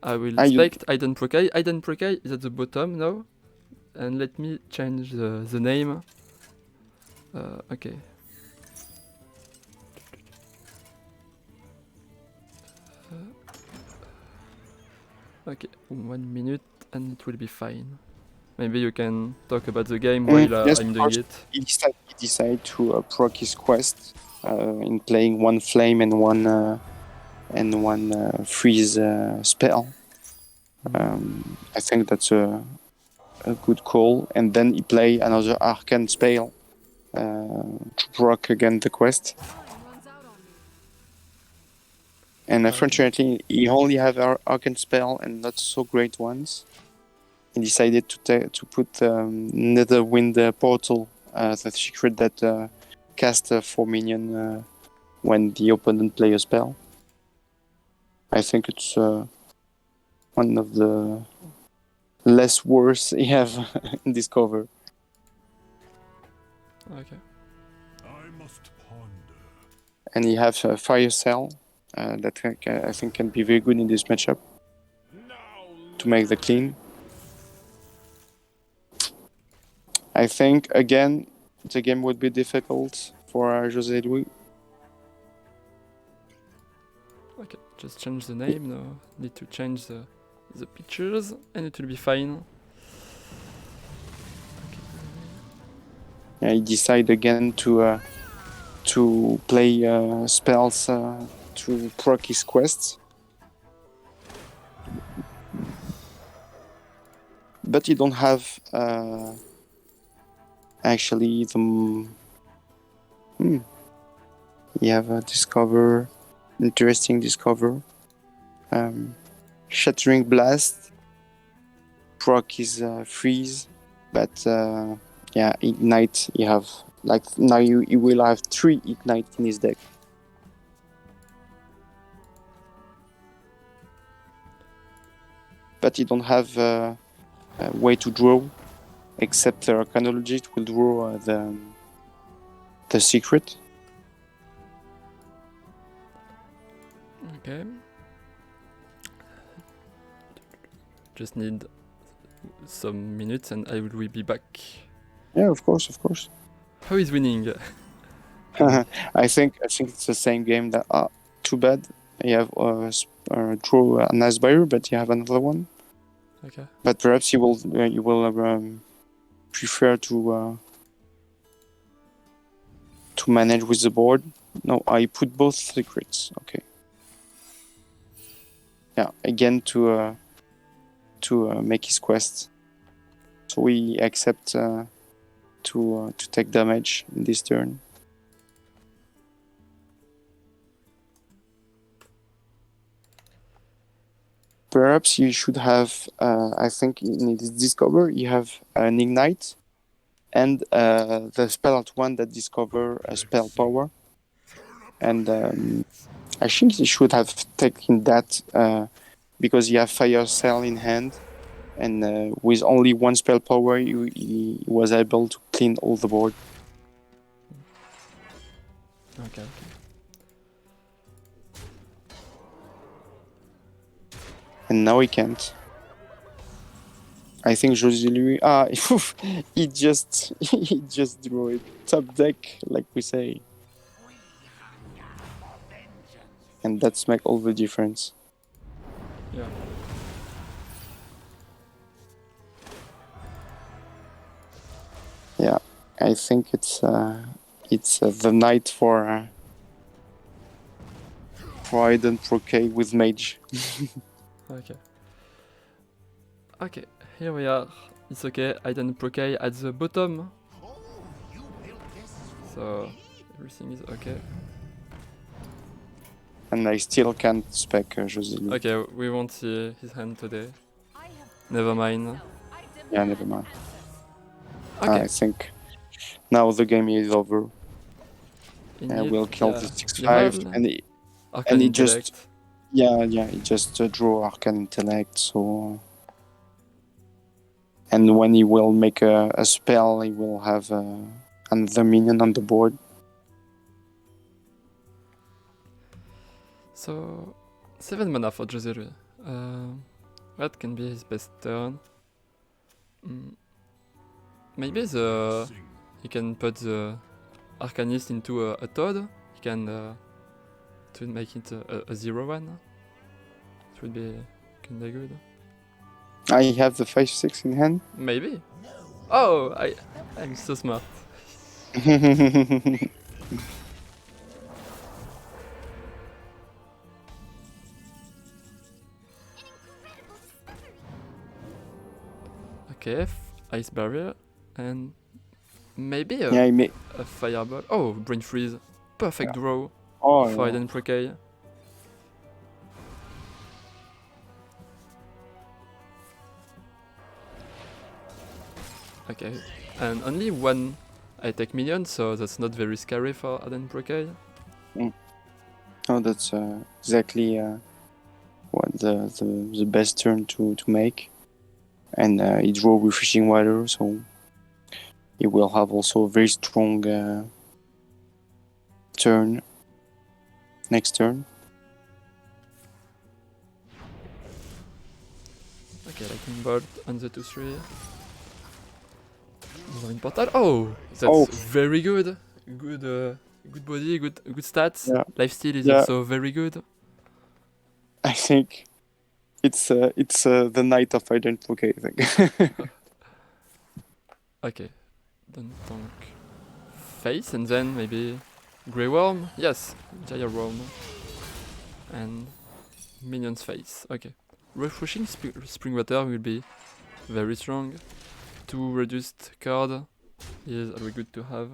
I will expect IdanProk. IdanProk is at the bottom now, and let me change the name. Okay. Okay, 1 minute and it will be fine. Maybe you can talk about the game while Yes, I'm of doing course. it. He decided to proc his quest in playing one flame and one freeze spell. I think that's a good call. And then he play another arcane spell to proc again the quest. And unfortunately, he only have arcane spell and not so great ones. He decided to put Netherwind portal, the secret that cast 4 minion when the opponent play a spell. I think it's one of the less worse he have in this cover. Okay. I must ponder. And he have a fire cell that I think can be very good in this matchup to make the clean. I think again the game would be difficult for Jozelui. Okay, just change the name now. Need to change the pictures and it will be fine. He decide again to play spells to proc his quests. But you don't have actually the. You have a interesting discover. Shattering Blast, proc is freeze, but Ignite you have now you will have 3 Ignite in his deck. But you don't have a way to draw, except the Arcanologist will draw the secret. Okay. Just need some minutes and I will be back. Yeah, of course. Who is winning? I think it's the same game. That too bad. You have draw an Asbyr, but you have another one. Okay. But perhaps you will prefer to manage with the board. No, I put both secrets. Okay. Yeah, again to make his quest. So we accept to take damage in this turn. perhaps you should have, I think in this Discover, you have an Ignite and the spell at one that discover a spell power. And I think he should have taken that because you have Fire Cell in hand. And with only one spell power, he was able to clean all the board. Okay. And now he can't. I think Jozelui. He just drew it top deck, like we say, and that's make all the difference. Yeah. Yeah, I think it's the night for IdanProk with Mage. Okay. Okay, here we are. It's okay, IdanProk at the bottom. So everything is okay. And I still can't spec Jozelui. Okay, we won't see his hand today. I have Never mind. Yeah, never mind. Okay. I think now the game is over. Indeed, We'll kill yeah. the 6/5 Level, and he Arcane he just- Intellect. he just drew Arcane Intellect. So, and when he will make a spell, he will have another minion on the board. So 7 mana for Jozelui. That can be his best turn. Maybe he can put the Arcanist into a Toad. He can to make it a 0/1. It would be kinda good. I have the 5/6 in hand. Maybe. Oh, I'm so smart. Okay, Ice Barrier and maybe Yeah, he made. a Fireball. Oh, Brain Freeze. Perfect draw Oh, for yeah. IdanProk. Okay, and only one attack minion, so that's not very scary for IdanProk. Oh, that's exactly what the best turn to make. And he drew Refreshing Water, so he will have also a very strong turn next turn. Okay, Lightning Bolt on the 2/3. Divine Portal. Oh, that's Oh. very good. Good body, good stats. Yeah. Lifesteal is Yeah. also very good. I think it's the night of IdanProk, I think. Okay, don't tank face and then maybe Grey Worm. Yes, Giant Worm and Minion's face. Okay, Refreshing Spring Water will be very strong. 2 reduced card is always good to have.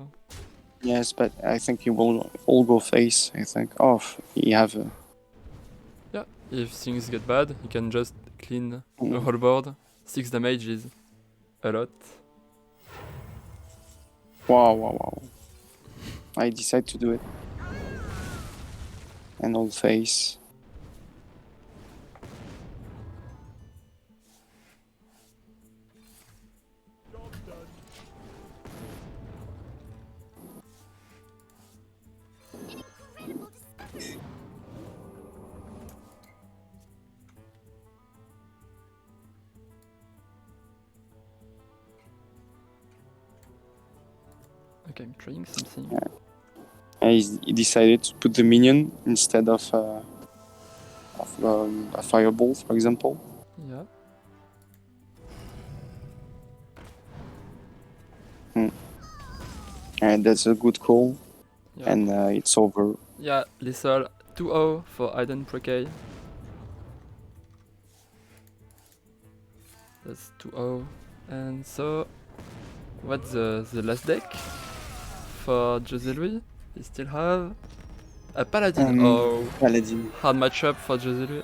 Yes, but I think he will all go face. I think. Oh, he have. Yeah, if things get bad, he can just clean the whole board. 6 damage is a lot. Wow. I decide to do it. And all face. Okay, I'm trying something. Yeah. And he decided to put the minion instead of a fireball, for example. Yeah. And that's a good call. Yeah. And it's over. Yeah, lethal 2-0 for IdanProk. That's 2-0. And so, what's the last deck for Jozelui? He still have a Paladin. Oh, Paladin. hard matchup for Jozelui.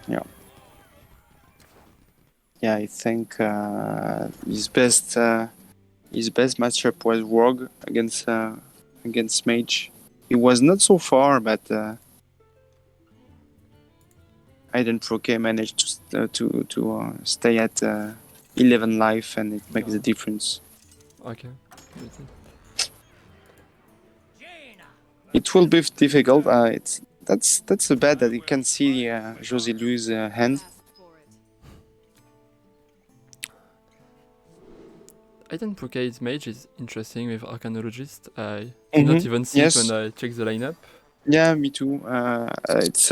Yeah. Yeah, I think his best matchup was Rogue against Mage. He was not so far, but IdanProk managed to stay at 11 life, and it makes Yeah. a difference. Okay. It will be difficult. That's so bad that you can see Joselui's hand. IdanProk's mage is interesting with Arcanologist. I did not even see it Yes. when I checked the lineup. Yeah, me too. It's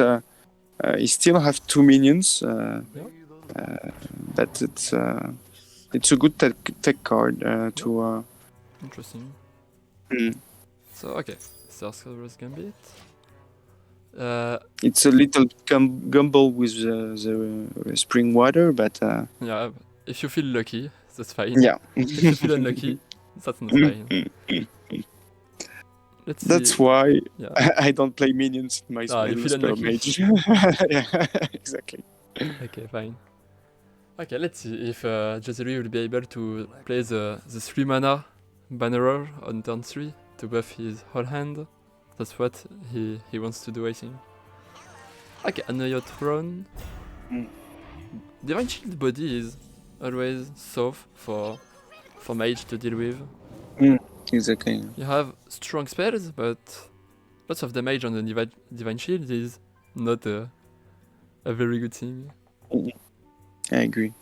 he still have 2 minions, but it's a good tech card to. Interesting. Mm. So, okay. Sorcerer's Gambit. It's a little gumble with the spring water, but Yeah, if you feel lucky, that's fine. yeah. If you feel unlucky, that's not fine. Let's That's see. why Yeah. I don't play minions in my You feel spell unlucky. mage. Yeah, exactly. Okay, fine. Okay, let's see if Jozelui will be able to play the 3 mana Bannerer on turn 3 to buff his whole hand. That's what he wants to do, I think. Okay, another throne. Mm. Divine Shield body is always soft for mage to deal with. Exactly. You have strong spells, but lots of damage on the Divine Shield is not a very good thing. I agree.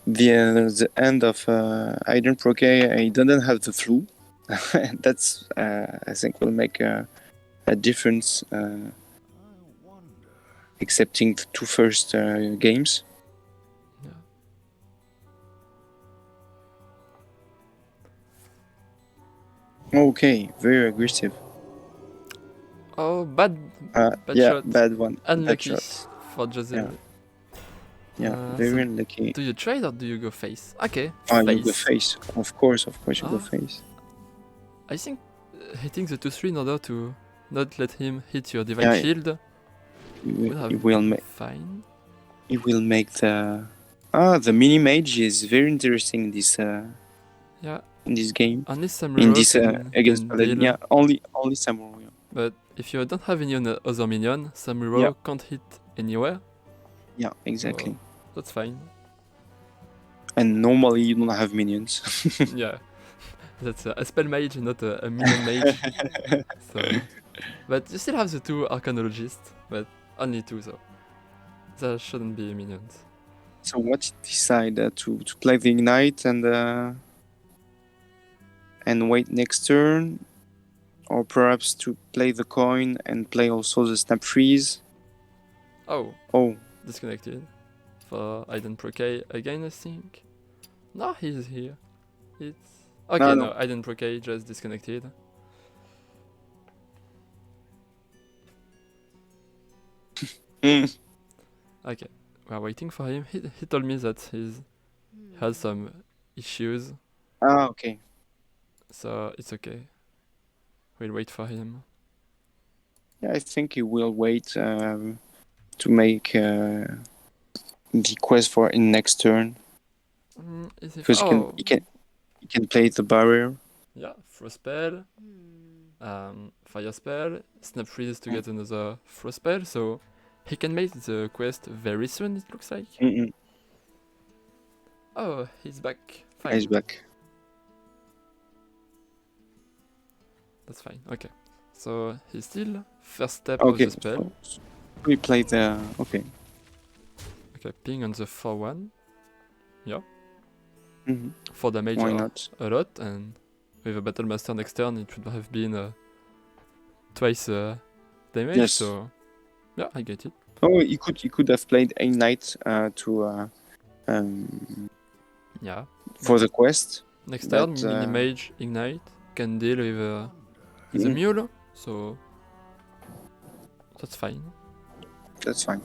The end of IdanProk, I didn't have the flu. That's I think will make a difference, excepting the 2 first games. Yeah. Okay, very aggressive. Oh, bad Yeah, shot. bad one. Unlucky Bad shot. for Jozelui. Yeah, So very unlucky. do you trade or do you go face? Okay, You go face. face. Of course, you go Ah. face. I think hitting the 2-3 in order to not let him hit your Divine Yeah, Shield would have It will been make. fine. It will make the mini mage is very interesting in this Yeah, in this game. only In Samuro this against can Paladin. deal. Yeah, only Samurai. But if you don't have any other minion, Samuro Yeah. can't hit anywhere. Yeah, exactly. So that's fine. And normally you don't have minions. Yeah, that's a spell mage, not a minion mage. So, but you still have the 2 Arcanologists, but only 2 though. There shouldn't be minions. So what decide to play the ignite and wait next turn, or perhaps to play the coin and play also the snap freeze. Oh, Oh, disconnected for IdanProk again, I think. No, he's here. It's okay. No, IdanProk just disconnected. Okay, we're waiting for him. He told me that he has some issues, okay. so it's okay. We'll wait for him. Yeah, I think he will wait to make the quest for in next turn, Is he because he can play the barrier. Yeah, Frost spell, Fire spell, Snap freeze to get another Frost spell, so he can make the quest very soon, it looks like. Oh, he's back. Fine. He's back. That's fine. Okay. So he's still first step Okay. of the spell. So we play the okay. Okay, ping on the 4-1. Yeah. Mhm. 4 damage Why are not? a lot, and with a Battle Master next turn, it should have been twice damage. Yes. So yeah, I get it. Oh, he could have played a knight to Yeah. for the quest. Next But, turn, mini mage ignite can deal with the Mhm. mule, so that's fine. That's fine.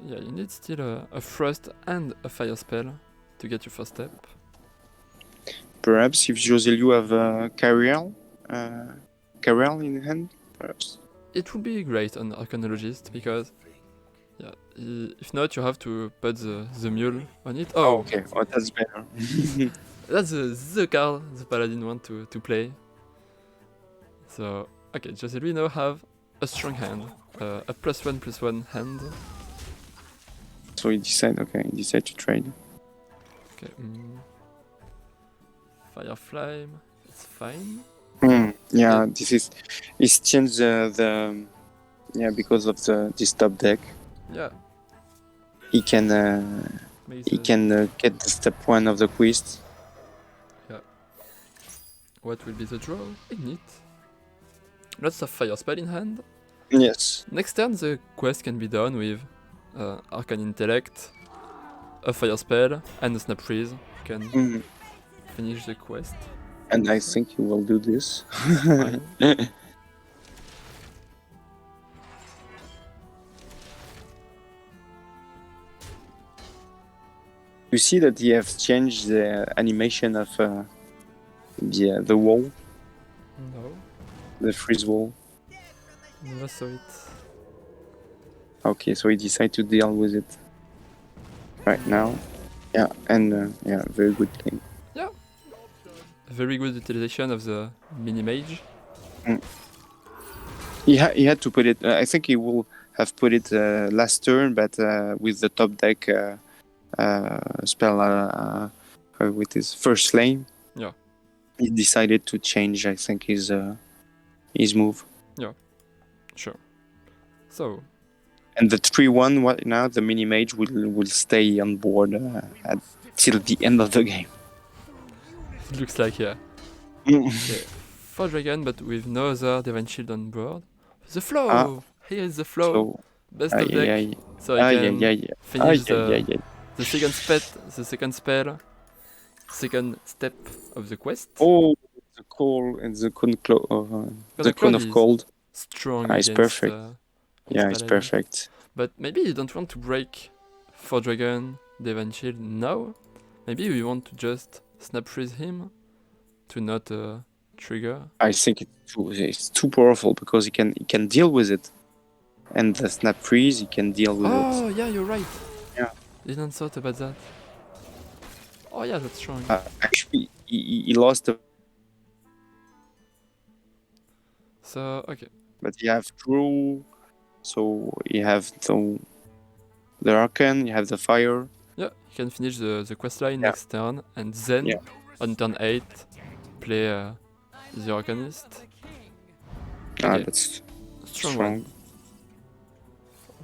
Yeah, you need still a frost and a fire spell to get your first step. Perhaps if Joselui have Cariel in hand, perhaps. It would be great on Arcanologist because Yeah. If not, you have to put the mule on it. Oh, Oh, okay. Oh, that's better. that's the card the paladin want to play. So, okay, Jozelui now have a strong hand. A +1/+1 hand. So he decide to trade. Okay. Firefly, it's fine. Yeah, this is it's changed because of this top deck. Yeah. He can Makes he the- can get the step 1 of the quest. What will be the draw? Ignite. Lots of fire spell in hand. Yes. Next turn, the quest can be done with Arcane Intellect, a fire spell, and a snap freeze. You can Mhm. finish the quest. And I think he will do this. Fine. You see that he has changed the animation of the wall, No, the freeze wall. never saw it. Okay, so he decided to deal with it right now. Yeah, and very good thing. Very good utilization of the mini mage. He had to put it. I think he will have put it last turn, but with the top deck spell with his first lane. Yeah. He decided to change. I think his move. Sure. So, And the 3-1 what now the mini mage will stay on board till the end of the game. it looks like, yeah. Okay. 4 dragon, but with no other divine shield on board. The flow! Ah. Here is the flow! So Best of deck. yeah. So I can finish yeah. the second spell, second step of the quest. Oh, the call and the cone of is cold. Strong It's against, perfect. Yeah, it's paladin. perfect. But maybe you don't want to break 4 dragon, divine shield now. Maybe you want to just snap freeze him to not trigger. I think it's too powerful because he can deal with it, and the snap freeze he can deal with Oh, it. yeah, you're right. Yeah. Didn't thought about that. Oh, yeah, that's strong. Actually, he lost, So, okay. but you have Drew, so you have the Arcane, you have the Fire. Yeah, you can finish the quest line Yeah. next turn, and then Yeah. on turn 8, play the Arcanist. Ah, Okay. that's Strong one.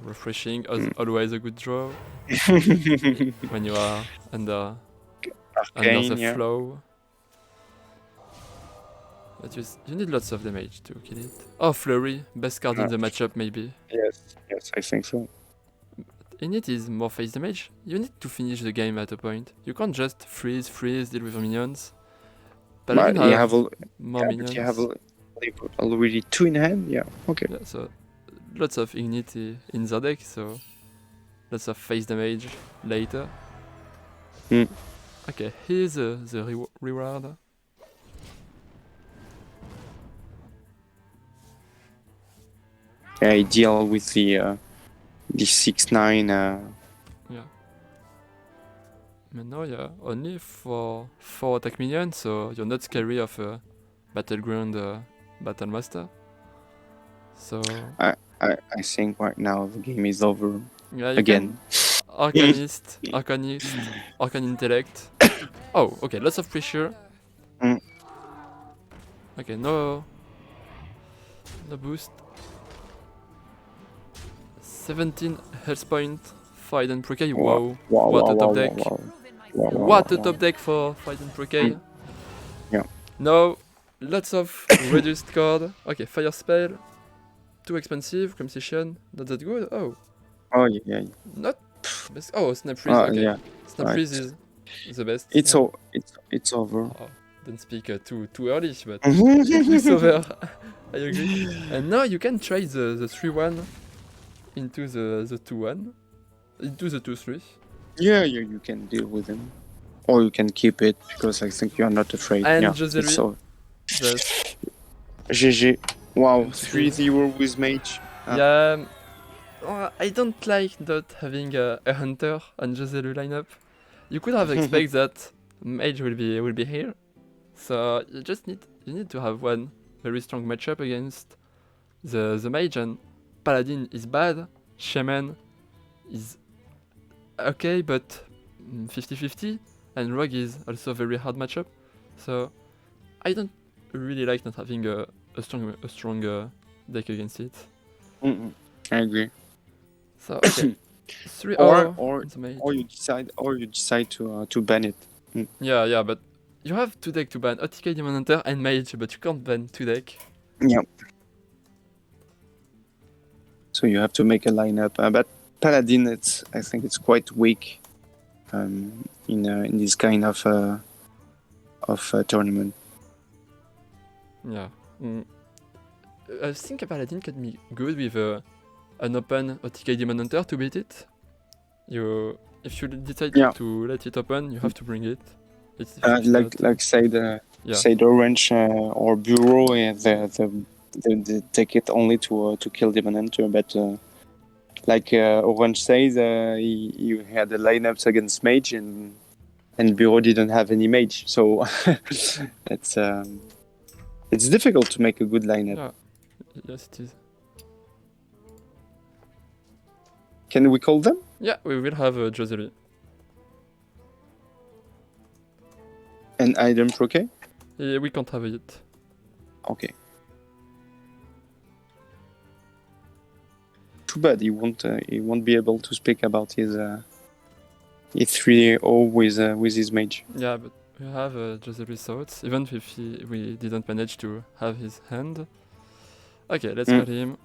Refreshing, as always a good draw when you are under Arcane, the yeah. flow. But you need lots of damage to kill it. Oh, Flurry, best card in the matchup maybe. Yes, I think so. In it is more face damage. You need to finish the game at a point. You can't just freeze, deal with your minions. But Paladin you have have more minions. but you have already 2 in hand. Yeah, okay. Yeah, so lots of Ignite in the deck, so lots of face damage later. Okay, here's the reward. Yeah, I deal with the 6-9. But now, yeah, only for 4 attack minions, so you're not scary of a Battleground Battle Master. So, I think right now the game is over yeah, you again. Arcanist, Arcane Intellect. Oh, okay, lots of pressure. Mm. Okay, no boost. 17 health point for IdanProk. Wow, what a top deck. What a top deck for IdanProk. Yeah. Now, lots of reduced card. Okay, fire spell. Too expensive. Compensation. Not that good. Oh, Oh yeah. not best. Oh, snap freeze. Okay. Yeah. Snap right. freeze is the best. It's Yeah. it's over. Oh, don't speak too early, but it's over. I agree. And now you can trade the 3-1 into the 2-1, into the 2-3. Yeah, you can deal with him, or you can keep it because I think you are not afraid. And yeah, Jozelui. it's over. Just GG. Wow, Merci. 3-0 with mage. Ah. yeah. I don't like not having a hunter on Jozelui lineup. You could have expected that mage will be here, so you need to have one very strong matchup against the mage, and paladin is bad, shaman is okay, but 50-50, and rogue is also a very hard matchup. So I don't really like not having a strong deck against it. I agree. So okay, 3 Or the mage. you decide to ban it. Yeah, but you have 2 decks to ban, AtomiK, Demon Hunter, and Mage, but you can't ban 2 decks. Yeah. So you have to make a lineup, but Paladin, I think it's quite weak in this kind of tournament. Yeah. I think a Paladin can be good with an open AtomiK Demon Hunter to beat it. If you decide to let it open, you have to bring it. It's like say the Orange or Burr0, they take it only to kill Demon Hunter, but like Orange says, he had the lineups against Mage, and Burr0 didn't have any Mage, so it's difficult to make a good lineup. Yeah. Yes, it is. Can we call them? Yeah, we will have Jozelui. And IdanProk? Yeah, we can't have it. Okay. Too bad he won't be able to speak about his 3-0 with his mage. Yeah, but we have Jozelui Thoughts, even if we didn't manage to have his hand. Okay, let's call him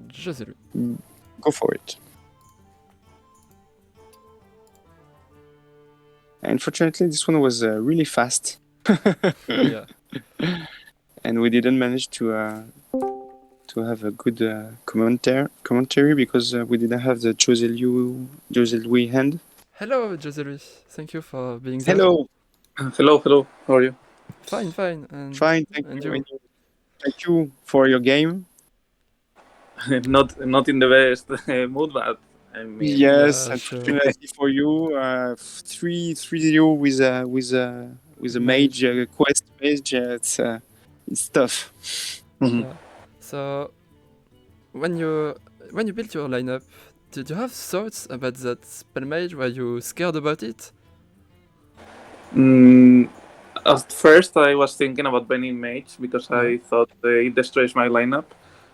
Jozelui. Go for it. Unfortunately, this one was really fast. Yeah. And we didn't manage to have a good commentary because we didn't have the Jozelui hand. Hello, Jozelui. Thank you for being there. Hello. Hello. How are you? Fine. And Fine, thank and you. you? Thank you for your game. Not in the best mood, but I mean, Yes, Yeah, unfortunately for you, 3-0 with a mage quest mage. It's tough. Yeah. So when you built your lineup, did you have thoughts about that spell mage? Were you scared about it? At first I was thinking about banning mage because I thought it destroys my lineup.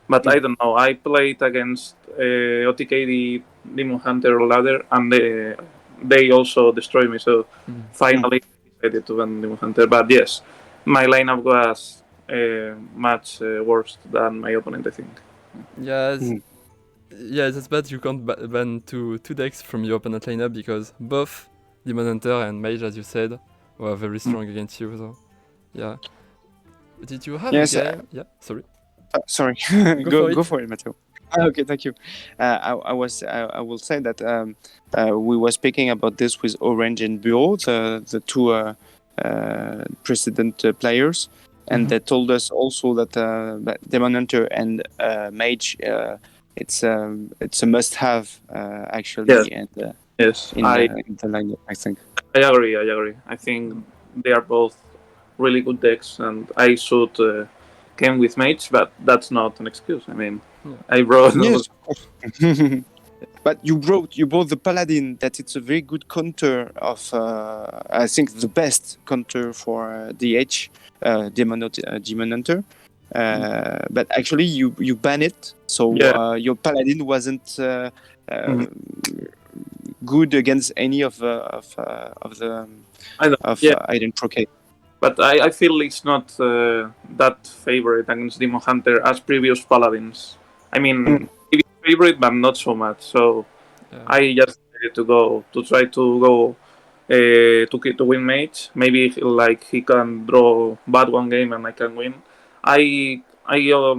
But I don't know. I played against OTK Demon Hunter ladder, and they also destroyed me. So finally, I decided to ban Demon Hunter. But yes, my lineup was much worse than my opponent, I think. Yeah, that's bad. You can't ban two decks from your opponent lineup because both Demon Hunter and Mage, as you said, were very strong against you. So yeah. Did you have a game? Yeah. Sorry. Sorry. Go for it, Matteo. Okay, thank you. I will say that we were speaking about this with Orange and Burr0, the two precedent players, and they told us also that Demon Hunter and Mage, it's a must-have actually. Yes. And yes, in the lineup, I think. I agree. I think they are both really good decks, and I should came with Mage, but that's not an excuse. I mean, I brought. Yes, of course. But you brought the Paladin. That it's a very good counter of. I think the best counter for DH Demon Hunter. But actually, you ban it, so your Paladin wasn't good against any of IdanProk. But I feel it's not that favorite against Demon Hunter as previous Paladins. I mean, it's favorite, but not so much. So I just decided to try to go to win Mage. Maybe he can draw bad one game and I can win. I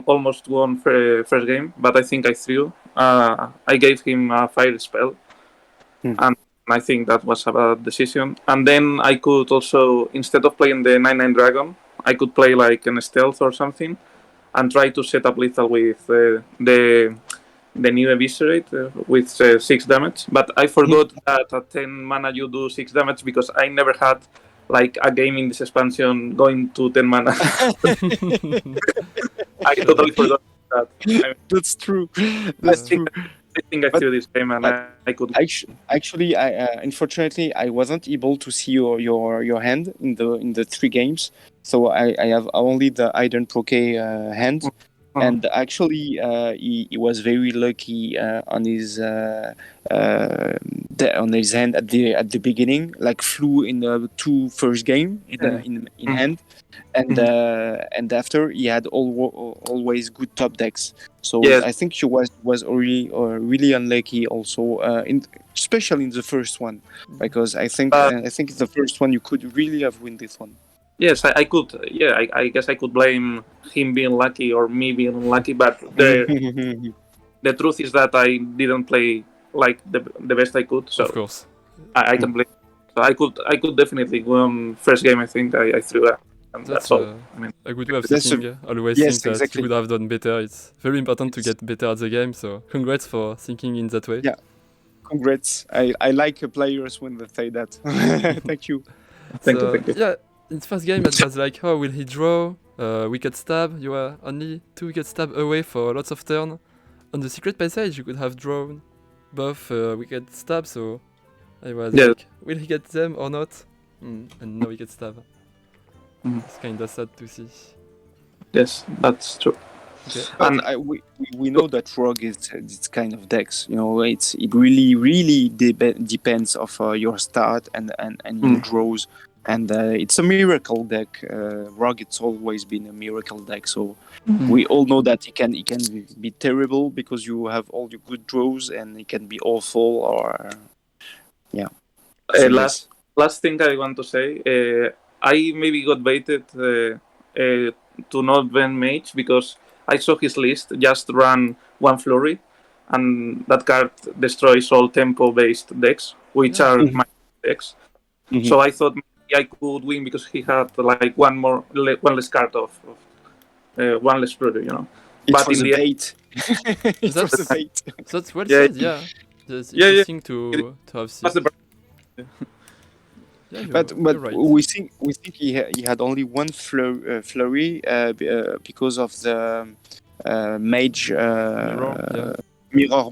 almost won first game, but I think I threw. I gave him a fire spell, and I think that was a bad decision. And then I could also, instead of playing the 9/9 Dragon, I could play like an stealth or something. and try to set up lethal with the new eviscerate with 6 damage. But I forgot that at 10 mana you do 6 damage because I never had like a game in this expansion going to 10 mana. I totally forgot that. That's true. That's true. I think I But- threw this game and but I could. Actually, I unfortunately I wasn't able to see your hand in the 3 games, so I have only the IdanProk hand. And actually, he was very lucky on his on his hand at the beginning. Like flew in the 2 first game in hand, and after he had always good top decks. So Yes. I think he was really unlucky also, especially in the first one, because I think the first one you could really have win this one. Yes, I could. Yeah, I guess I could blame him being lucky or me being unlucky, but the truth is that I didn't play like the best I could. So Of course. I can blame. So I could definitely go on first game. I think I threw that. And that's all. I mean, a good way of That's thinking. Always yes, think that exactly. you could have done better. It's very important to get better at the game. So congrats for thinking in that way. Yeah. Congrats. I like players when they say that. Thank you. Thank you. Yeah, in the first game it was like, oh, will he draw? Wicked stab. You were only 2 wicked stab away for lots of turn. On the secret passage, you could have drawn both wicked stab. So I was like, will he get them or not? And no wicked stab. It's kind of sad to see. Yes, that's true. Okay. And we know that Rogue is this kind of decks. You know, it really depends of your start and your draws. And it's a miracle deck. Rogue, it's always been a miracle deck. So we all know that it can be terrible because you have all your good draws, and it can be awful or Last thing I want to say, I maybe got baited to not ban Mage because I saw his list just run 1 Flurry, and that card destroys all tempo-based decks, which are my decks. So I thought maybe I could win because he had like one less card of one less Flurry, you know. It was a bait. It was a bait. That's well said, yeah. It's interesting to have seen. Yeah, But you're right. we think he had only 1 flurry because of the mage mirror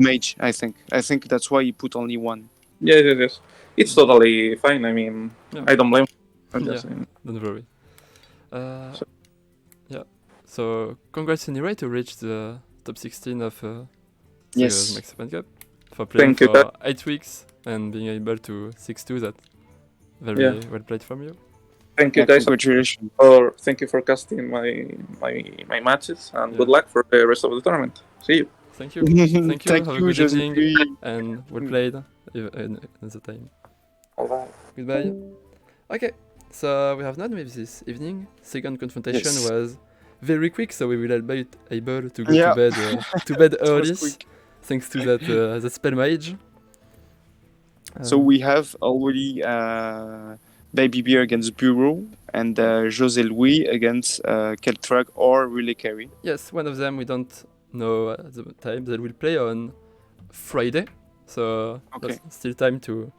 mage. I think that's why he put only 1. Yes. It's totally fine. I mean, I don't blame him. Don't worry. So congrats anyway to reach the top 16 of the Mexican Cup for playing for 8 weeks and being able to 6-2 that. Very well played from you. Thank you guys. Congratulations. Thank you for casting my matches, and good luck for the rest of the tournament. See you. Thank you. Thank you. Thank Have you, a good evening, Jozelui. and well played in the time. Alright. Goodbye. Okay, so we have done with this evening. Second confrontation was very quick, so we will be able to go to bed early, thanks to that spell mage. So we have already Baby Beer against Burr0 and Jozelui against Keltrak or Relay Carry. Yes, one of them we don't know at the time. That will play on Friday, so there's still time to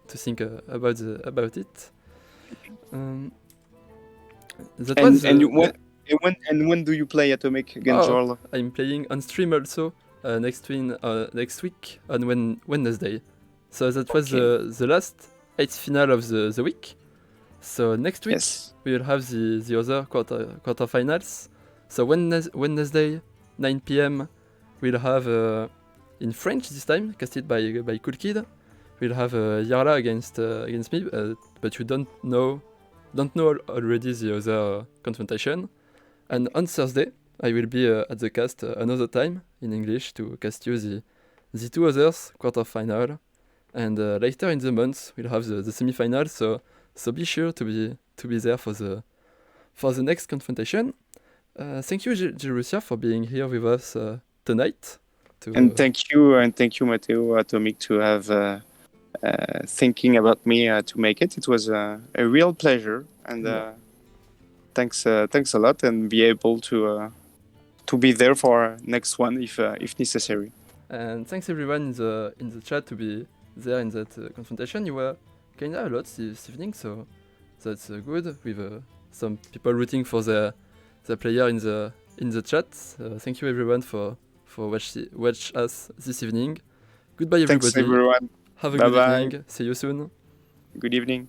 think about it. When do you play AtomiK against AtomiK? I'm playing on stream also next week on Wednesday. So that was the last 8th final of the week. So next week we will have the other quarterfinals. So Wednesday 9 p.m. we'll have in French this time, casted by Cool Kid. We'll have Yarla against me, but you don't know already the other confrontation. And on Thursday I will be at the cast another time in English to cast you the 2 others quarterfinal. And later in the month we'll have the semi-final, so be sure to be there for the next confrontation. Thank you, Gérousia, for being here with us tonight. And thank you, Matteo, AtomiK, to have thinking about me to make it. It was a real pleasure, and thanks a lot, and be able to to be there for next one if necessary. And thanks everyone in the chat to be there in that confrontation. You were kinda a lot this evening, so that's good. With some people rooting for the player in the chat. Thank you everyone for watch us this evening. Goodbye everybody. Thanks everyone. Have a Bye good bye. evening. See you soon. Good evening.